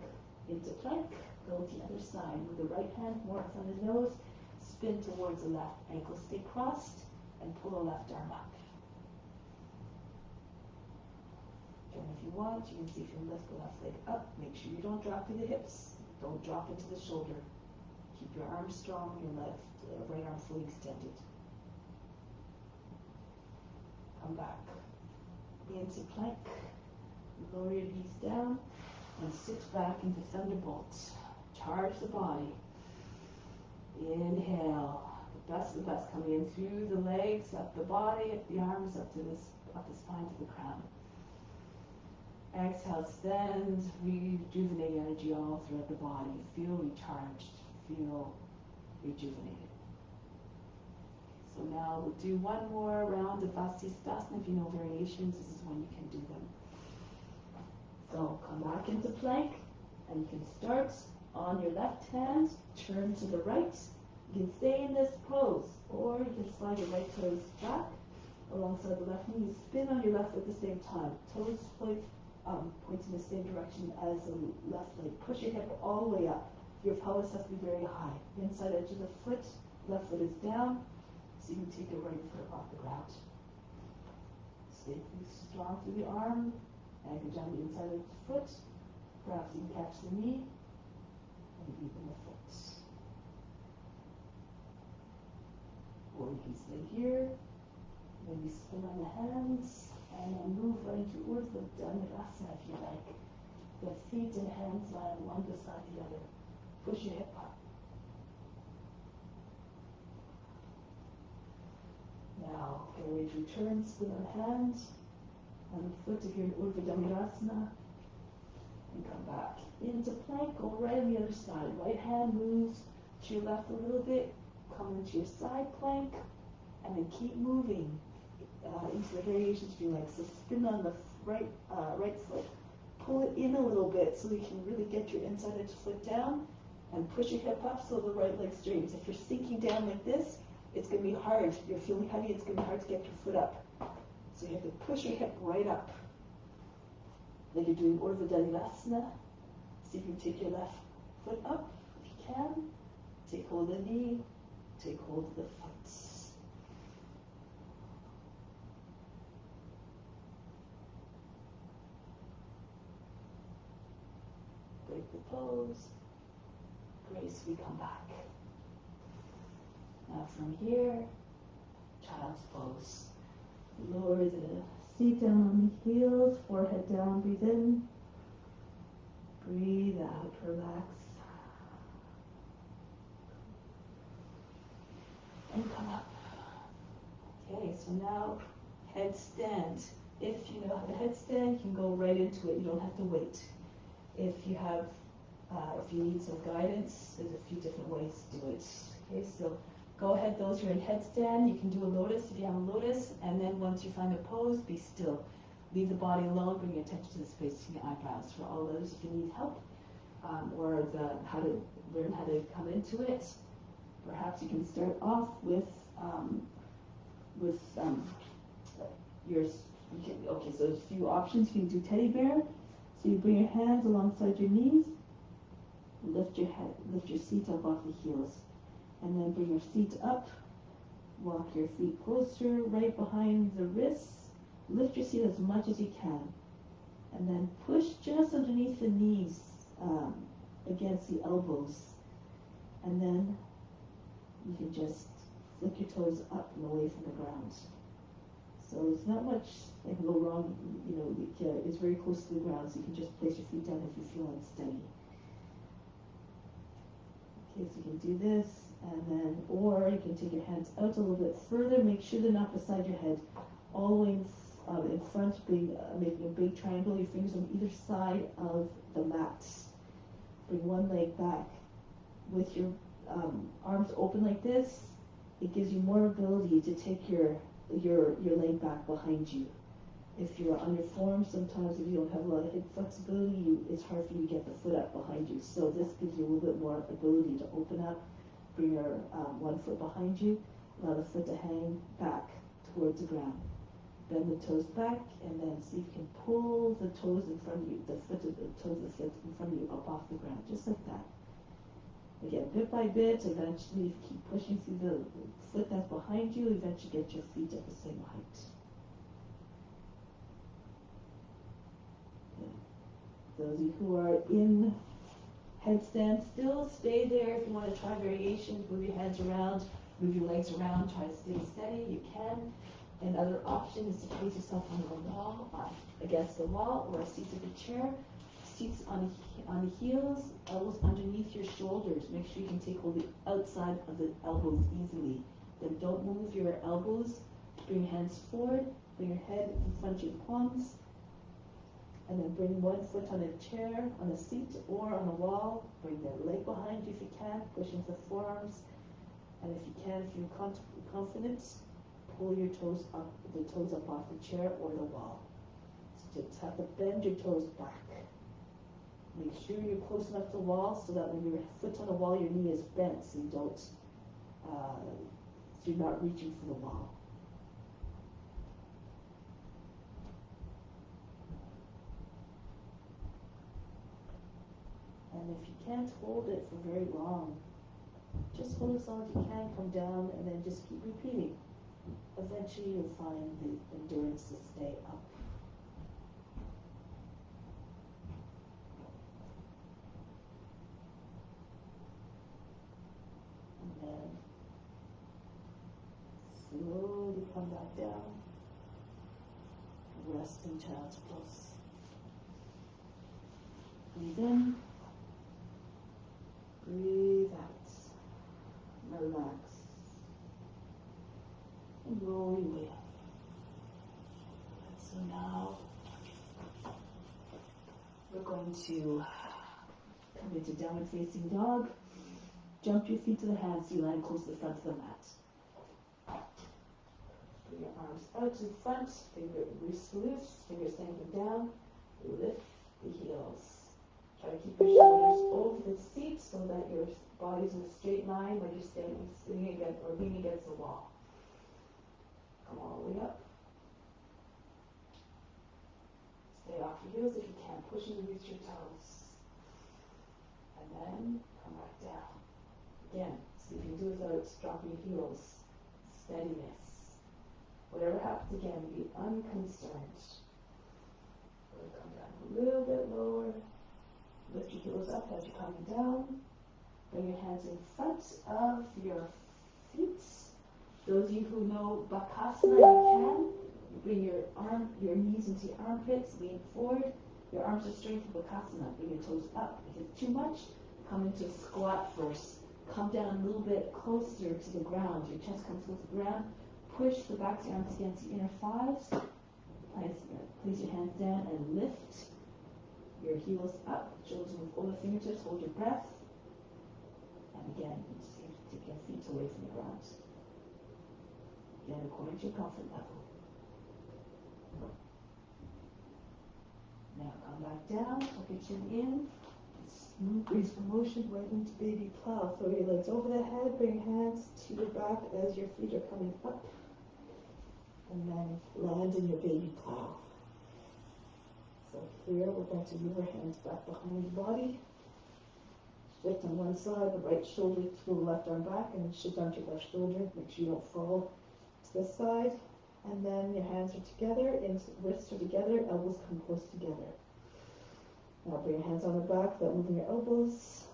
into plank. Go to the other side with the right hand more in front of the nose. Spin towards the left. Ankles stay crossed and pull the left arm up. And if you want, you can see if you lift the left leg up. Make sure you don't drop to the hips. Don't drop into the shoulder. Keep your arms strong, your right arm fully extended. Come back into plank. Lower your knees down and sit back into thunderbolt. Charge the body. Inhale. The best of the best, coming in through the legs, up the body, up the arms, up the spine to the crown. Exhale, send rejuvenating energy all throughout the body. Feel recharged. Feel rejuvenated. So now we'll do one more round of Vastisthasana. If you know variations, this is when you can do them. So come back into plank, and you can start on your left hand, turn to the right. You can stay in this pose, or you can slide your right toes back alongside the left knee. You spin on your left foot at the same time. Toes point in the same direction as the left leg. Push your hip all the way up. Your pelvis has to be very high. Inside edge of the foot, left foot is down, so you can take your right foot off the ground. Stay strong through the arm, anchor down the inside of the foot. Perhaps you can catch the knee and deepen the foot. Or you can stay here, maybe spin on the hands, and then move right into Urdhva Dhanurasana if you like. The feet and hands lie one beside the other. Push your hip up. Now, carriage return, spin on the hands, and the foot if you're in Urdhva Dhanurasana. And come back into plank, go right on the other side. Right hand moves to your left a little bit, come into your side plank, and then keep moving into the variations if you like. So spin on the right foot, pull it in a little bit so you can really get your inside edge foot down, and push your hip up so the right leg straightens. If you're sinking down like this, it's going to be hard. If you're feeling heavy, it's going to be hard to get your foot up. So you have to push your hip right up. Like you're doing Urdhva Dhanurasana. See if you can take your left foot up. If you can, take hold of the knee, take hold of the foot. break the pose. Gracefully come back. Now from here, child's pose. Lower the seat down on the heels, forehead down, breathe in. Breathe out, relax. And come up. Okay, so now headstand. If you know how to headstand, you can go right into it. You don't have to wait. If you have, if you need some guidance, there's a few different ways to do it. Okay, so go ahead, those who are in headstand, you can do a lotus if you have a lotus, and then once you find a pose, be still. Leave the body alone, bring your attention to the space between the eyebrows. For all those, if you need help, or how to learn how to come into it, perhaps you can start off with okay, so there's a few options. You can do teddy bear. So you bring your hands alongside your knees, lift your head, lift your seat up off the heels, and then bring your feet up, walk your feet closer, right behind the wrists, lift your seat as much as you can, and then push just underneath the knees, against the elbows, and then you can just flick your toes up and away from the ground. So it's not much that can go wrong, it's very close to the ground, so you can just place your feet down if you feel unsteady. Okay, so you can do this, and then, or you can take your hands out a little bit further, make sure they're not beside your head, all the way in front, making a big triangle, your fingers on either side of the mat. Bring one leg back. With your arms open like this, it gives you more ability to take your leg back behind you. If you're on your form, sometimes if you don't have a lot of hip flexibility, it's hard for you to get the foot up behind you. So this gives you a little bit more ability to open up, bring your one foot behind you, allow the foot to hang back towards the ground. Bend the toes back, and then see if you can pull the toes in front of you, the toes of the foot in front of you up off the ground, just like that. Again, bit by bit, eventually if you keep pushing through the foot that's behind you, eventually get your feet at the same height. Okay. Those of you who are in headstand still, stay there. If you want to try variations, move your hands around, move your legs around, try to stay steady, you can. Another option is to place yourself on the wall, against the wall, or a seat of a chair. Seats on the heels, elbows underneath your shoulders. Make sure you can take hold of the outside of the elbows easily. Then don't move your elbows. Bring your hands forward. Bring your head in front of your palms. And then bring one foot on a chair, on a seat, or on a wall. Bring the leg behind you if you can. Push into the forearms. And if you can, if you're confident, pull your toes up, the toes up off the chair or the wall. So just have to bend your toes back. Make sure you're close enough to the wall so that when your foot's on the wall, your knee is bent, so you're not reaching for the wall. And if you can't hold it for very long, just hold as long as you can, come down, and then just keep repeating. Eventually you'll find the endurance to stay up. And then slowly come back down. Rest in child's pose. Breathe in. Breathe out. Relax. And roll your way up. So now we're going to come into downward facing dog. Jump your feet to the hands so you land close to the front of the mat. Bring your arms out in front, wrists loose, fingers hanging down. Lift the heels. Try to keep your shoulders over the seat so that your body's in a straight line when you're sitting against or leaning against the wall. Come all the way up. Stay off your heels if you can. Push and reach your toes. And then come back down. Again, see if you can do it without dropping your heels. Steadiness. Whatever happens, again, be unconcerned. We'll come down a little bit lower. Lift your heels up as you're coming down. Bring your hands in front of your feet. Those of you who know Bakasana, you can. You bring your knees into your armpits, lean forward. Your arms are straight for Bakasana. Bring your toes up. If it's too much, come into squat first. Come down a little bit closer to the ground. Your chest comes close to the ground. Push the back of your arms against your inner thighs. Place your hands down and lift your heels up. Shoulders move over the fingertips. Hold your breath. And again, you just have to take your feet away from the ground. Again, according to your comfort level. Now come back down. Tuck your chin in. Smooth, graceful motion right into baby plow. Throw your legs over the head. Bring your hands to your back as your feet are coming up. And then land in your baby plow. So here we're going to move our hands back behind the body. Shift on one side, the right shoulder to the left arm back, and shift onto your left shoulder. Make sure you don't fall to this side. And then your hands are together, wrists are together, elbows come close together. Now bring your hands on the back without moving your elbows.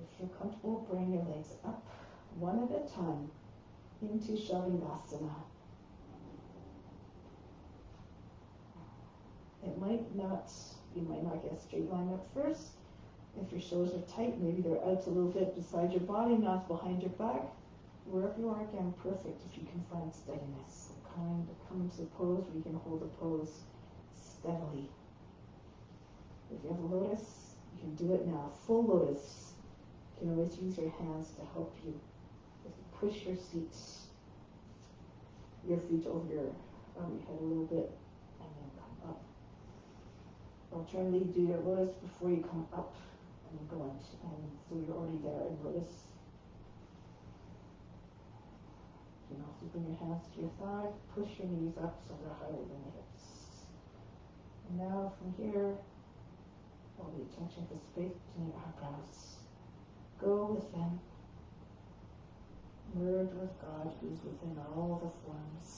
If you're comfortable, bring your legs up one at a time into Shavasana. You might not get a straight line at first. If your shoulders are tight, maybe they're out a little bit beside your body, not behind your back. Wherever you are, again, perfect if you can find steadiness. Come into the pose where you can hold the pose steadily. If you have a lotus, you can do it now. Full lotus. You can always use your hands to help you. Just push your feet over your head a little bit, and then come up. Alternately, do your lotus before you come up and go into, and so you're already there in lotus. You can also bring your hands to your thigh, push your knees up so they're higher than your hips. And now from here, all the attention to space between your eyebrows. Go within. Merge with God who's within all the forms.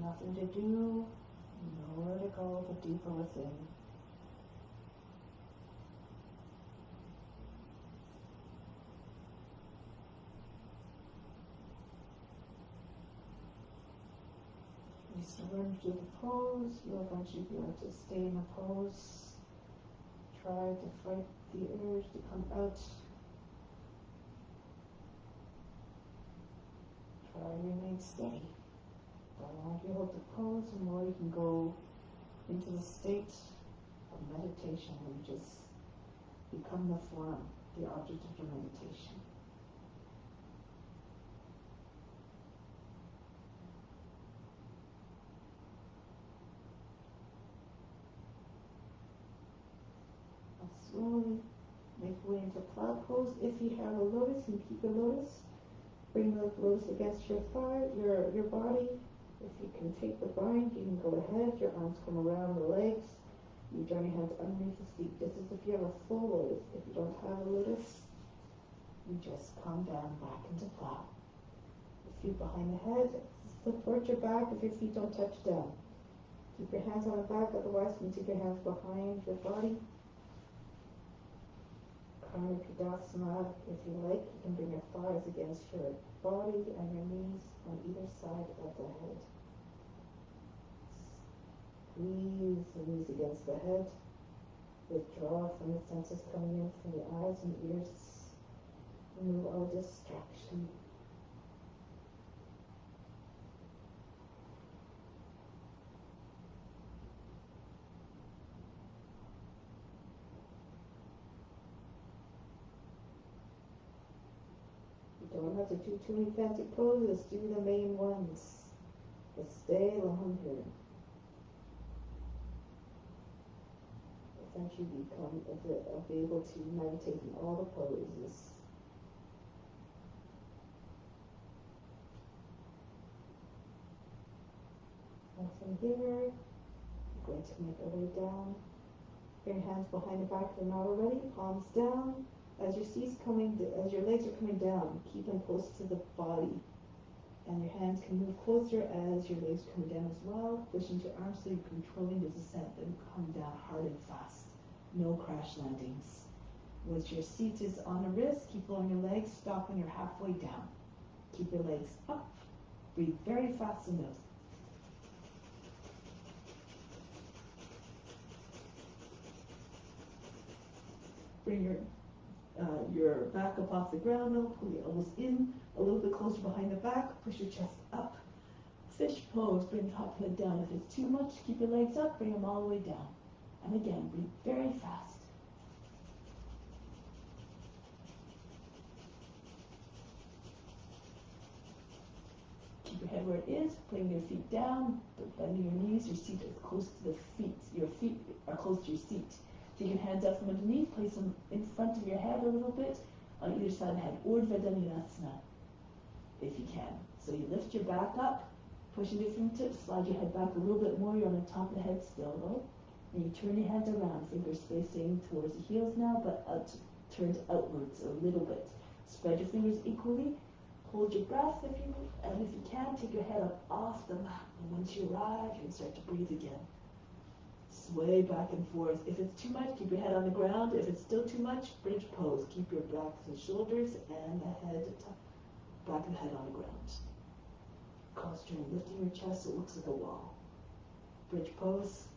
Nothing to do, nowhere to go, but deeper within. You surrender to the pose, you'll eventually be able to stay in the pose. Try to fight the urge to come out. Try to remain steady. The longer you hold the pose, the more you can go into the state of meditation where you just become the form, the object of your meditation. Now slowly make your way into plow pose. If you have a lotus and keep a lotus, bring the lotus against your thigh, your body. If you can take the bind, you can go ahead. Your arms come around the legs. You join your hands underneath the feet. This is if you have a full lotus. If you don't have a lotus, you just come down back into plow. Your feet behind the head. Support your back if your feet don't touch down. Keep your hands on the back, otherwise you can take your hands behind your body. Pranayama, if you like, you can bring your thighs against your body and your knees on either side of the head. Squeeze the knees against the head. Withdraw from the senses coming in from the eyes and ears. Remove all distraction. Don't have to do too many fancy poses, do the main ones. Just stay longer. Eventually become able to meditate in all the poses. And from here, we're going to make our way down. Bring your hands behind the back if they're not already, palms down. as as your legs are coming down, keep them close to the body. And your hands can move closer as your legs come down as well. Push into your arms so you're controlling the descent. Then come down hard and fast. No crash landings. Once your seat is on the wrist, keep lowering your legs. Stop when you're halfway down. Keep your legs up. Breathe very fast in those. Bring your back up off the ground now. Pull your elbows in a little bit closer behind the back. Push your chest up. Fish pose. Bring the top head down. If it's too much, keep your legs up. Bring them all the way down. And again, breathe very fast. Keep your head where it is. Bring your feet down. Bending your knees. Your seat is close to the feet. Your feet are close to your seat. Take your hands up from underneath. Place them in front of your head a little bit on either side of the head. Urdhva Dhanurasana, if you can. So you lift your back up. Push your fingertips. Slide your head back a little bit more. You're on the top of the head still, though. And you turn your hands around, fingers facing towards the heels now, but turned outwards a little bit. Spread your fingers equally. Hold your breath if you can, take your head up off the mat. And once you arrive, you can start to breathe again. Sway back and forth. If it's too much, keep your head on the ground. If it's still too much, bridge pose. Keep your back to the shoulders and the head, back of the head on the ground. Concentrate on lifting your chest so it looks like a wall. Bridge pose.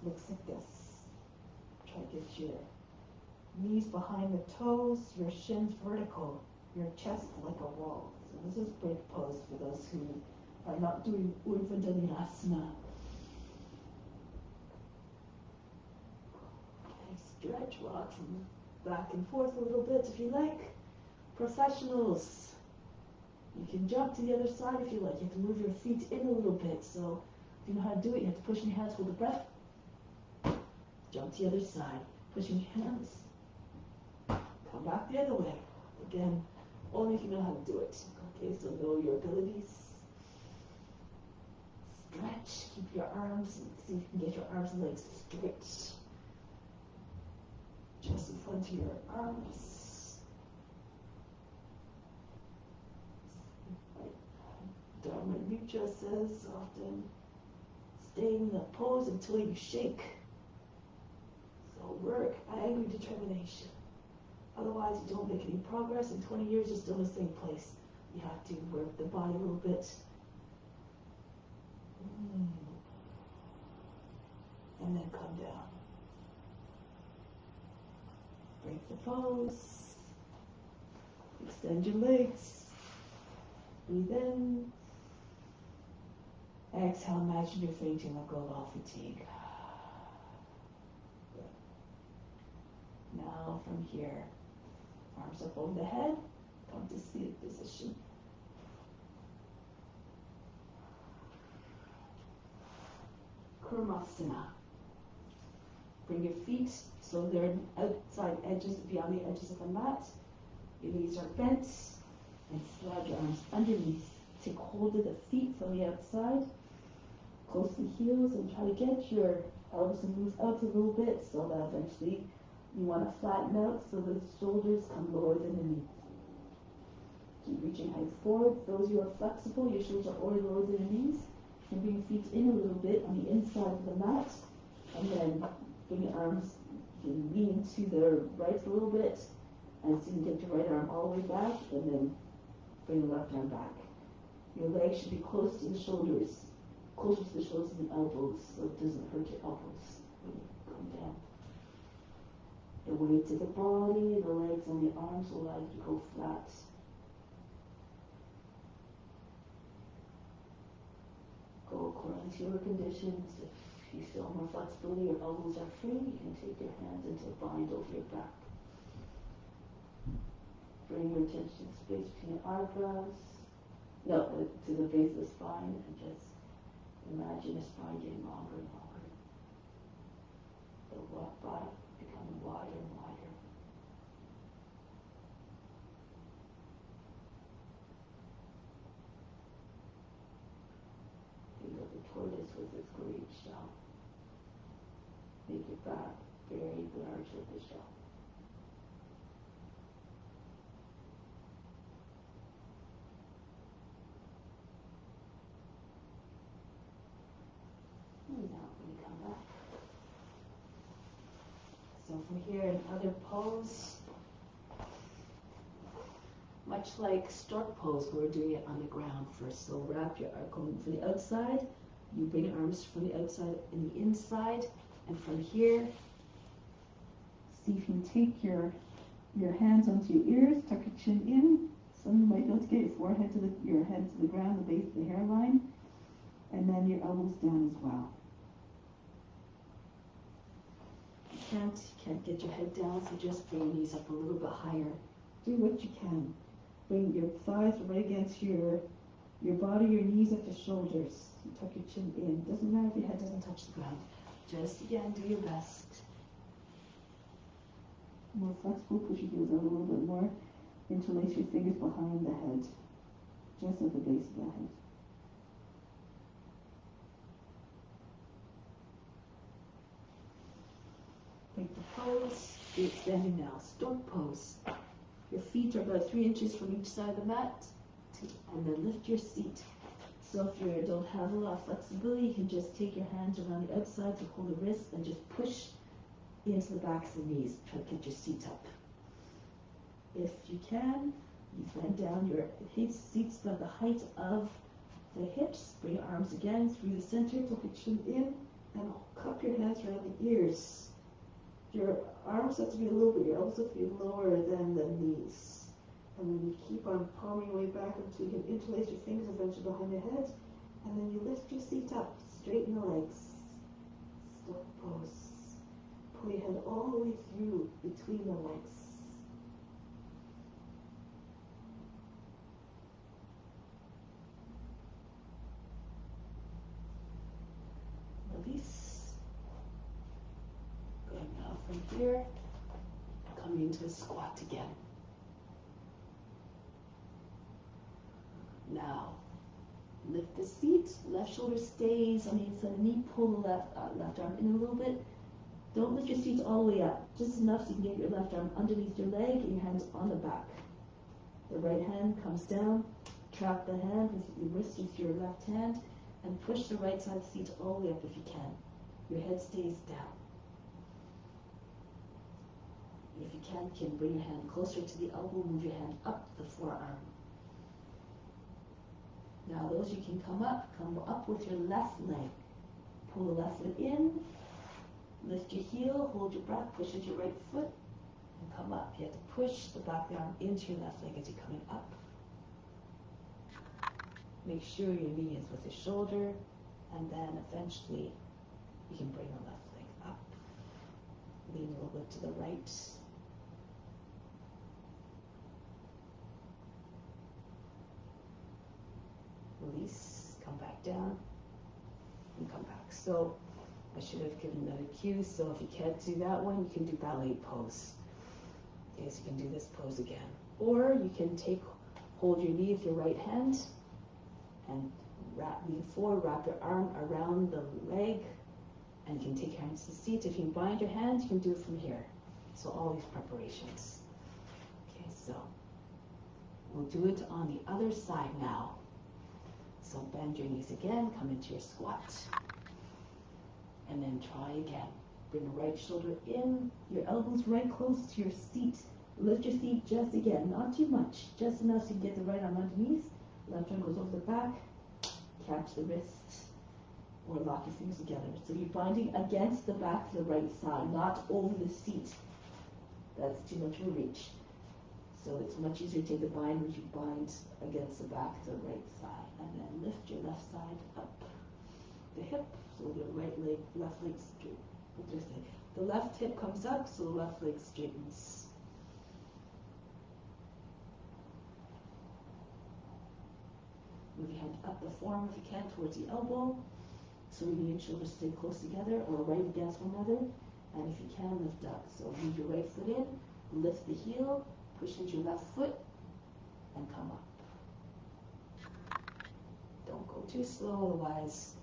Looks like this. Try to get your knees behind the toes, your shins vertical, your chest like a wall. So this is bridge pose for those who are not doing Urdhva Dhanurasana. Okay, stretch, rock from back and forth a little bit if you like. Professionals, you can jump to the other side if you like. You have to move your feet in a little bit. So if you know how to do it, you have to push in your hands, hold the breath. Jump to the other side. Push in your hands. Come back the other way. Again, only if you know how to do it. Okay, so know your abilities. Stretch. Keep your arms. See if you can get your arms and legs straight. Just in front of your arms. Dharma says often, stay in the pose until you shake. So work, angry determination. Otherwise, you don't make any progress. In 20 years, you're still in the same place. You have to work the body a little bit. And then come down. Break the pose. Extend your legs. Breathe in. Exhale, imagine you're fainting, let go of all fatigue. Now from here, arms up over the head, come to seated position. Kurmasana. Bring your feet so they're outside edges, beyond the edges of the mat. Your knees are bent, and slide your arms underneath. Take hold of the feet from the outside, close to the heels, and try to get your elbows to move out a little bit so that eventually you want to flatten out so the shoulders come lower than the knees. Keep reaching hands forward. Those who are flexible, your shoulders are already lower than the knees. And bring your feet in a little bit on the inside of the mat. And then bring your arms, you can lean to the right a little bit. And so you can get your right arm all the way back. And then bring the left arm back. Your legs should be close to the shoulders. Closer to the shoulders than the elbows, so it doesn't hurt your elbows when you come down. The weight to the body, the legs and the arms will allow you to go flat. Go according to your conditions. If you feel more flexibility, your elbows are free, you can take your hands into a bind over your back. Bring your attention to the space between your eyebrows. No, to the base of the spine, and just imagine the spine getting longer and longer. The body becoming wider and wider. Think of the tortoise with its great shell. Make your back very large with the shell. So from here, another pose. Much like stork pose, we're doing it on the ground first. So wrap your arm going from the outside. You bring your arms from the outside and the inside. And from here, see if you can take your hands onto your ears, tuck your chin in. Some you might be able to get your forehead to your head to the ground, the base of the hairline. And then your elbows down as well. If you can't get your head down, so just bring your knees up a little bit higher. Do what you can. Bring your thighs right against your body, your knees at your shoulders. You tuck your chin in. Doesn't matter if your head doesn't touch the ground. Just again, do your best. More flexible, push your heels out a little bit more. Interlace your fingers behind the head, just at the base of the head. Break the pose. You're standing now. Stork pose. Your feet are about 3 inches from each side of the mat, and then lift your seat. So if you don't have a lot of flexibility, you can just take your hands around the outside to hold the wrist and just push into the backs of the knees. Try to get your seat up. If you can, you bend down your seat's about the height of the hips. Bring your arms again through the center, tuck your chin in, and cup your hands around the ears. Your arms have to be a little bit, your elbows have to be lower than the knees. And then you keep on palming your way back until you can interlace your fingers eventually behind your head. And then you lift your seat up, straighten the legs. Stork pose. Pull your head all the way through between the legs. Release. Going now from here, coming into a squat again. Now, lift the seat, left shoulder stays on the inside of the knee, pull the left arm in a little bit. Don't lift your seat all the way up, just enough so you can get your left arm underneath your leg and your hands on the back. The right hand comes down, trap the hand with your wrist with your left hand, and push the right side of the seat all the way up if you can. Your head stays down. If you can bring your hand closer to the elbow, move your hand up the forearm. Now those you can come up with your left leg. Pull the left foot in, lift your heel, hold your breath, push into your right foot, and come up. You have to push the back of the arm into your left leg as you're coming up. Make sure your knee is with your shoulder, and then eventually you can bring the left leg up. Lean a little bit to the right. Release, come back down, and come back. So I should have given another cue. So if you can't do that one, you can do ballet pose. Okay, so you can do this pose again. Or you can hold your knee with your right hand and lean forward, wrap your arm around the leg, and you can take your hands to the seat. If you can bind your hands, you can do it from here. So all these preparations. Okay, so we'll do it on the other side now. So bend your knees again, come into your squat, and then try again. Bring the right shoulder in, your elbows right close to your seat. Lift your seat just again, not too much, just enough so you can get the right arm underneath. Left arm goes over the back, catch the wrist, or lock your fingers together. So you're binding against the back of the right side, not over the seat. That's too much of a reach. So it's much easier to take the bind when you bind against the back of the right side. And then lift your left side up the hip, so the left leg straight. The left hip comes up, so the left leg straightens. Move your hand up the forearm if you can towards the elbow, so your knee and shoulders stay close together or right against one another. And if you can, lift up. So move your right foot in, lift the heel, push into your left foot, and come up. Don't go too slow, otherwise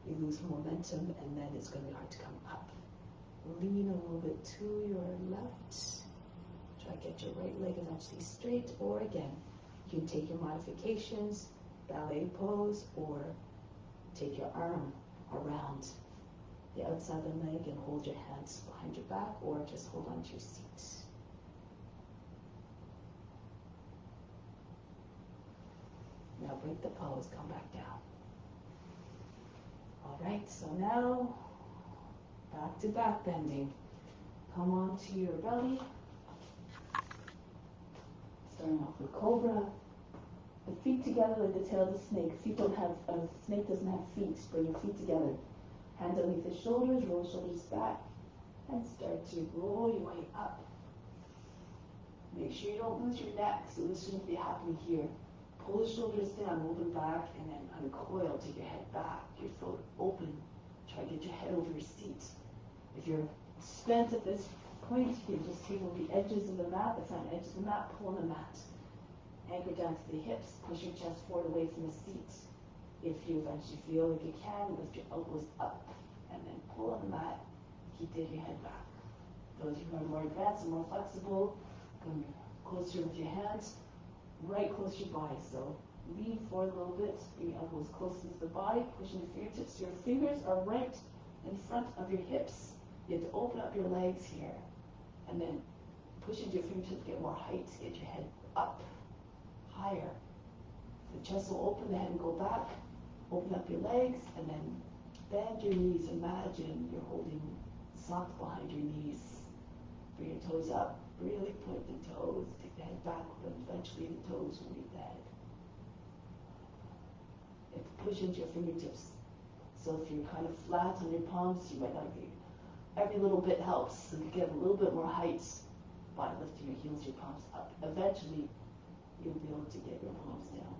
you lose momentum and then it's going to be hard to come up. Lean a little bit to your left. Try to get your right leg eventually straight, or again, you can take your modifications, ballet pose, or take your arm around the outside of the leg and hold your hands behind your back or just hold onto your seat. Now break the pose, come back down. All right, so now back to back bending. Come onto your belly. Starting off with cobra. The feet together like the tail of the snake. Snake doesn't have feet. Bring your feet together. Hands underneath the shoulders, roll the shoulders back, and start to roll your way up. Make sure you don't lose your neck, so this shouldn't be happening here. Pull the shoulders down, roll them back, and then uncoil, take your head back, your throat open. Try to get your head over your seat. If you're spent at this point, you can just take over the edges of the mat, the front edges of the mat, pull on the mat. Anchor down to the hips, push your chest forward away from the seat. If you eventually feel like you can, lift your elbows up and then pull on the mat. Keep taking your head back. Those who are more advanced and more flexible, come closer with your hands, right close to your body. So lean forward a little bit, bring your elbows close to the body, pushing your fingertips. Your fingers are right in front of your hips. You have to open up your legs here and then push into your fingertips, get more height, get your head up, higher. The chest will open, the head will go back. Open up your legs and then bend your knees. Imagine you're holding socks behind your knees. Bring your toes up, really point the toes, take the head back, but eventually the toes will meet the head. You have to push into your fingertips. So if you're kind of flat on your palms, you might not get, every little bit helps. So you get a little bit more height by lifting your heels, your palms up. Eventually, you'll be able to get your palms down.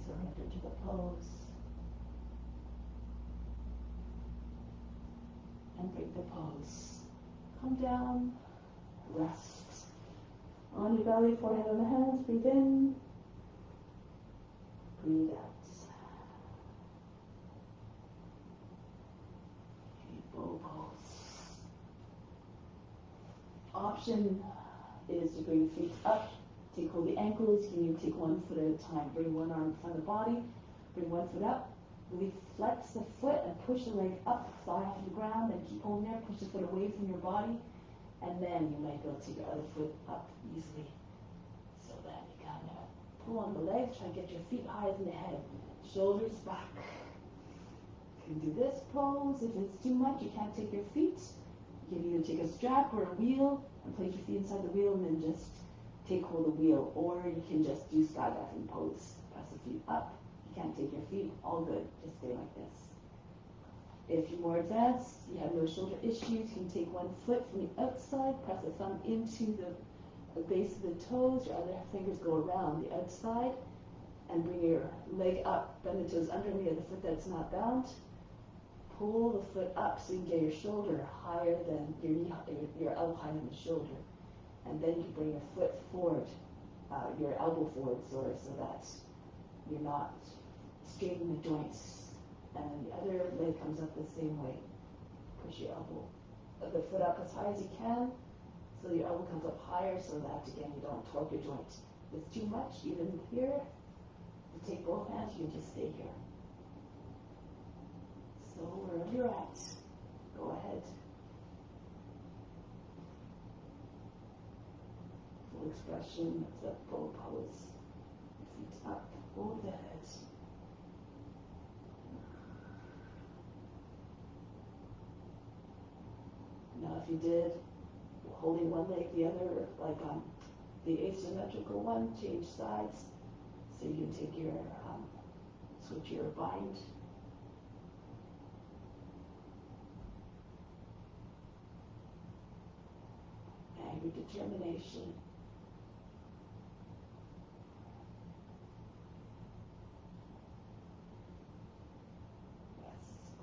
Surrender to the pose. And break the pose. Come down, rest. On your belly, forehead on the hands, breathe in, breathe out. Okay, bow pose. Option is to bring your feet up. Take hold of the ankles. You take one foot at a time. Bring one arm in front of the body. Bring one foot up. Really flex the foot and push the leg up, thigh off the ground, and keep holding there. Push the foot away from your body. And then you might be able to take your other foot up easily. So then you kind of pull on the legs. Try and get your feet higher than the head. Shoulders back. You can do this pose. If it's too much, you can't take your feet. You can either take a strap or a wheel and place your feet inside the wheel and then just take hold of the wheel, or you can just do skydiving pose. Press the feet up. You can't take your feet. All good. Just stay like this. If you're more advanced, you have no shoulder issues, you can take one foot from the outside, press the thumb into the base of the toes. Your other fingers go around the outside, and bring your leg up. Bend the toes underneath the other foot that's not bound. Pull the foot up so you can get your shoulder higher than your knee, your elbow higher than the shoulder. And then you bring your foot forward, your elbow forward, so that you're not straightening the joints. And then the other leg comes up the same way. Push your the foot up as high as you can, so your elbow comes up higher, so that again you don't torque your joint. If it's too much, even here, you take both hands, you can just stay here. So wherever you're at, go ahead. Expression of the bow pose. Feet up over the head. Now if you did holding one leg, the other, like on the asymmetrical one, change sides. So you can take your, switch your bind. And your determination.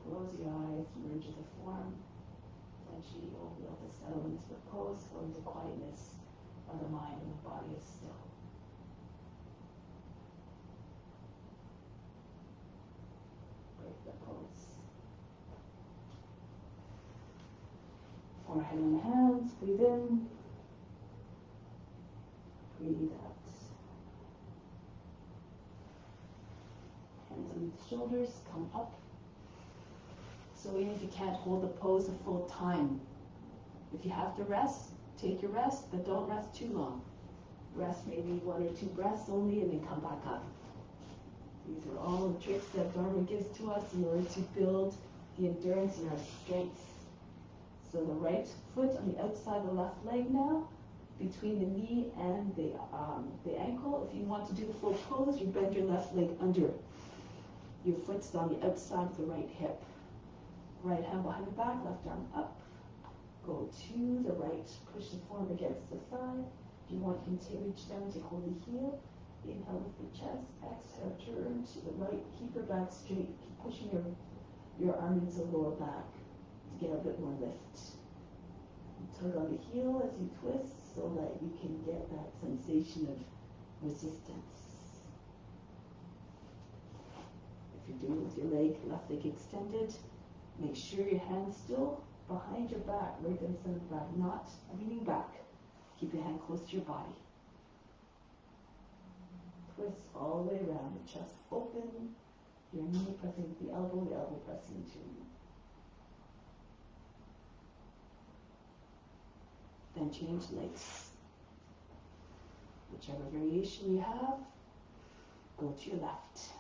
Close your eyes, merge with the form. Eventually you'll be able to settle into the pose, go into quietness when the mind and the body is still. Break the pose. Forehead on the hands, breathe in, breathe out. shoulders come up. So even if you can't hold the pose a full time, if you have to rest, take your rest, but don't rest too long. Rest maybe 1 or 2 breaths only and then come back up. These are all the tricks that Dharma gives to us in order to build the endurance and our strength. So the right foot on the outside of the left leg now, between the knee and the ankle. If you want to do the full pose, you bend your left leg under. Your foot's on the outside of the right hip. Right hand behind the back, left arm up. Go to the right, push the form against the thigh. If you want, you can reach down to hold the heel. Inhale with your chest, exhale, turn to the right. Keep your back straight. Keep pushing your arm into the lower back to get a bit more lift. Tug on the heel as you twist so that you can get that sensation of resistance. If you're doing it with your left leg extended, make sure your hand's still behind your back, right down the center of the back, not leaning back. Keep your hand close to your body. Twist all the way around, the chest open, your knee pressing into the elbow pressing into your knee. Then change legs. Whichever variation you have, go to your left.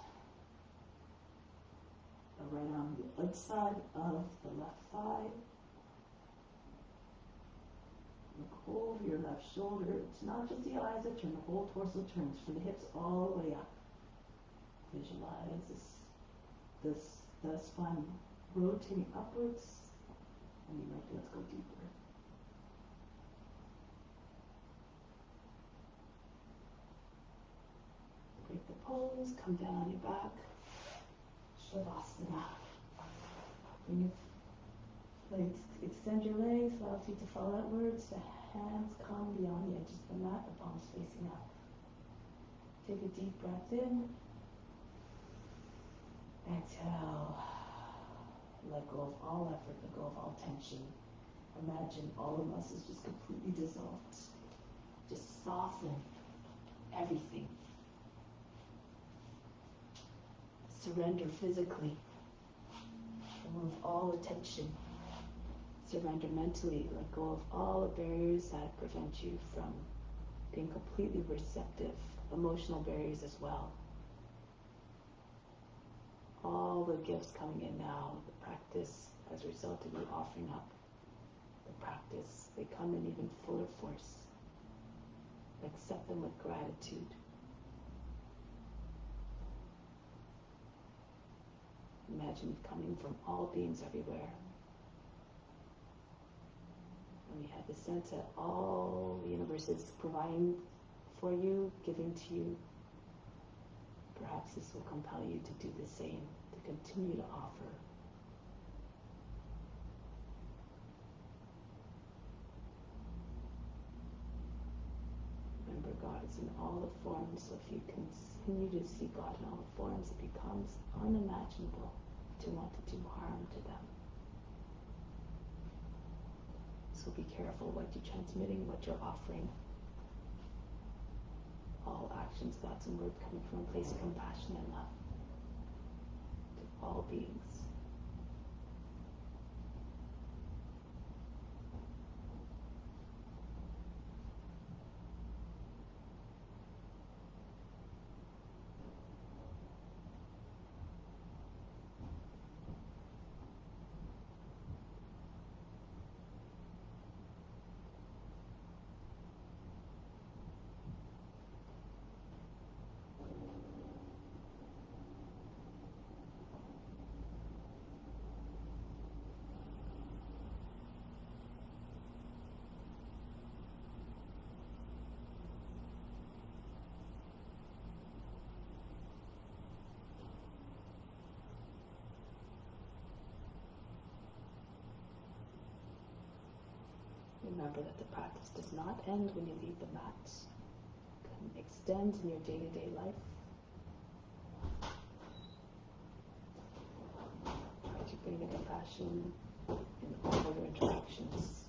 The right arm on the outside of the left thigh. Look over your left shoulder. It's not just the eyes that turn, the whole torso turns from the hips all the way up. Visualize the spine rotating upwards, and you might let's go deeper. Break the pose, come down on your back. Shavasana. Bring your legs, extend your legs, allow feet to fall outwards. The hands come beyond the edges of the mat, the palms facing up. Take a deep breath in. Exhale. Let go of all effort, let go of all tension. Imagine all the muscles just completely dissolved. Just soften everything. Surrender physically. Remove all the tension. Surrender mentally. Let go of all the barriers that prevent you from being completely receptive. Emotional barriers as well. All the gifts coming in now, the practice as a result of you offering up the practice, they come in even fuller force. Accept them with gratitude. Imagine it coming from all beings everywhere. And you have the sense that all the universe is providing for you, giving to you. Perhaps this will compel you to do the same, to continue to offer. Remember, God is in all the forms, so if you continue to see God in all the forms, it becomes unimaginable to want to do harm to them. So be careful what you're transmitting, what you're offering. All actions, thoughts, and words coming from a place of compassion and love to all beings. Remember that the practice does not end when you leave the mat. It can extend in your day-to-day life. Try to bring the compassion in all of your interactions.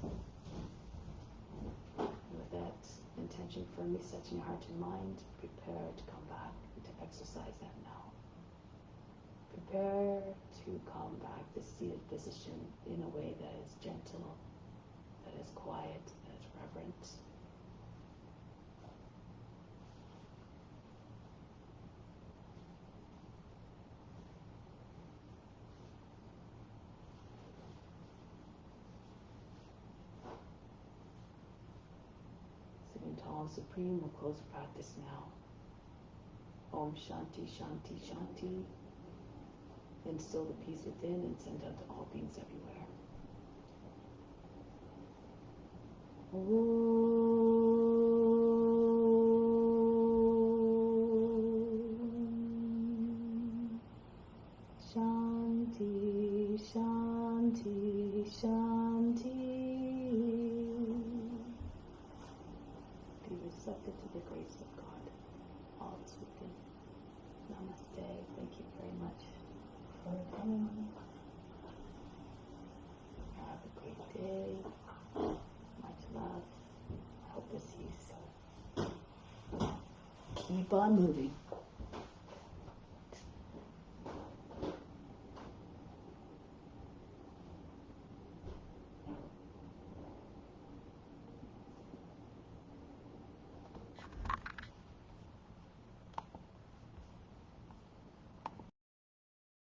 And with that intention firmly set in your heart and mind, prepare to come back and to exercise that now. prepare to come back to seated position in a way that is gentle, that is quiet, that is reverent. Sitting tall and supreme, we'll close practice now. Om Shanti, Shanti, Shanti. Instill the peace within and send out to all beings everywhere. Om Shanti, Shanti, Shanti. Be receptive to the grace of God. All is within. Namaste. Thank you very much for coming. Have a great day. Much love. I hope to see you soon. Keep on moving.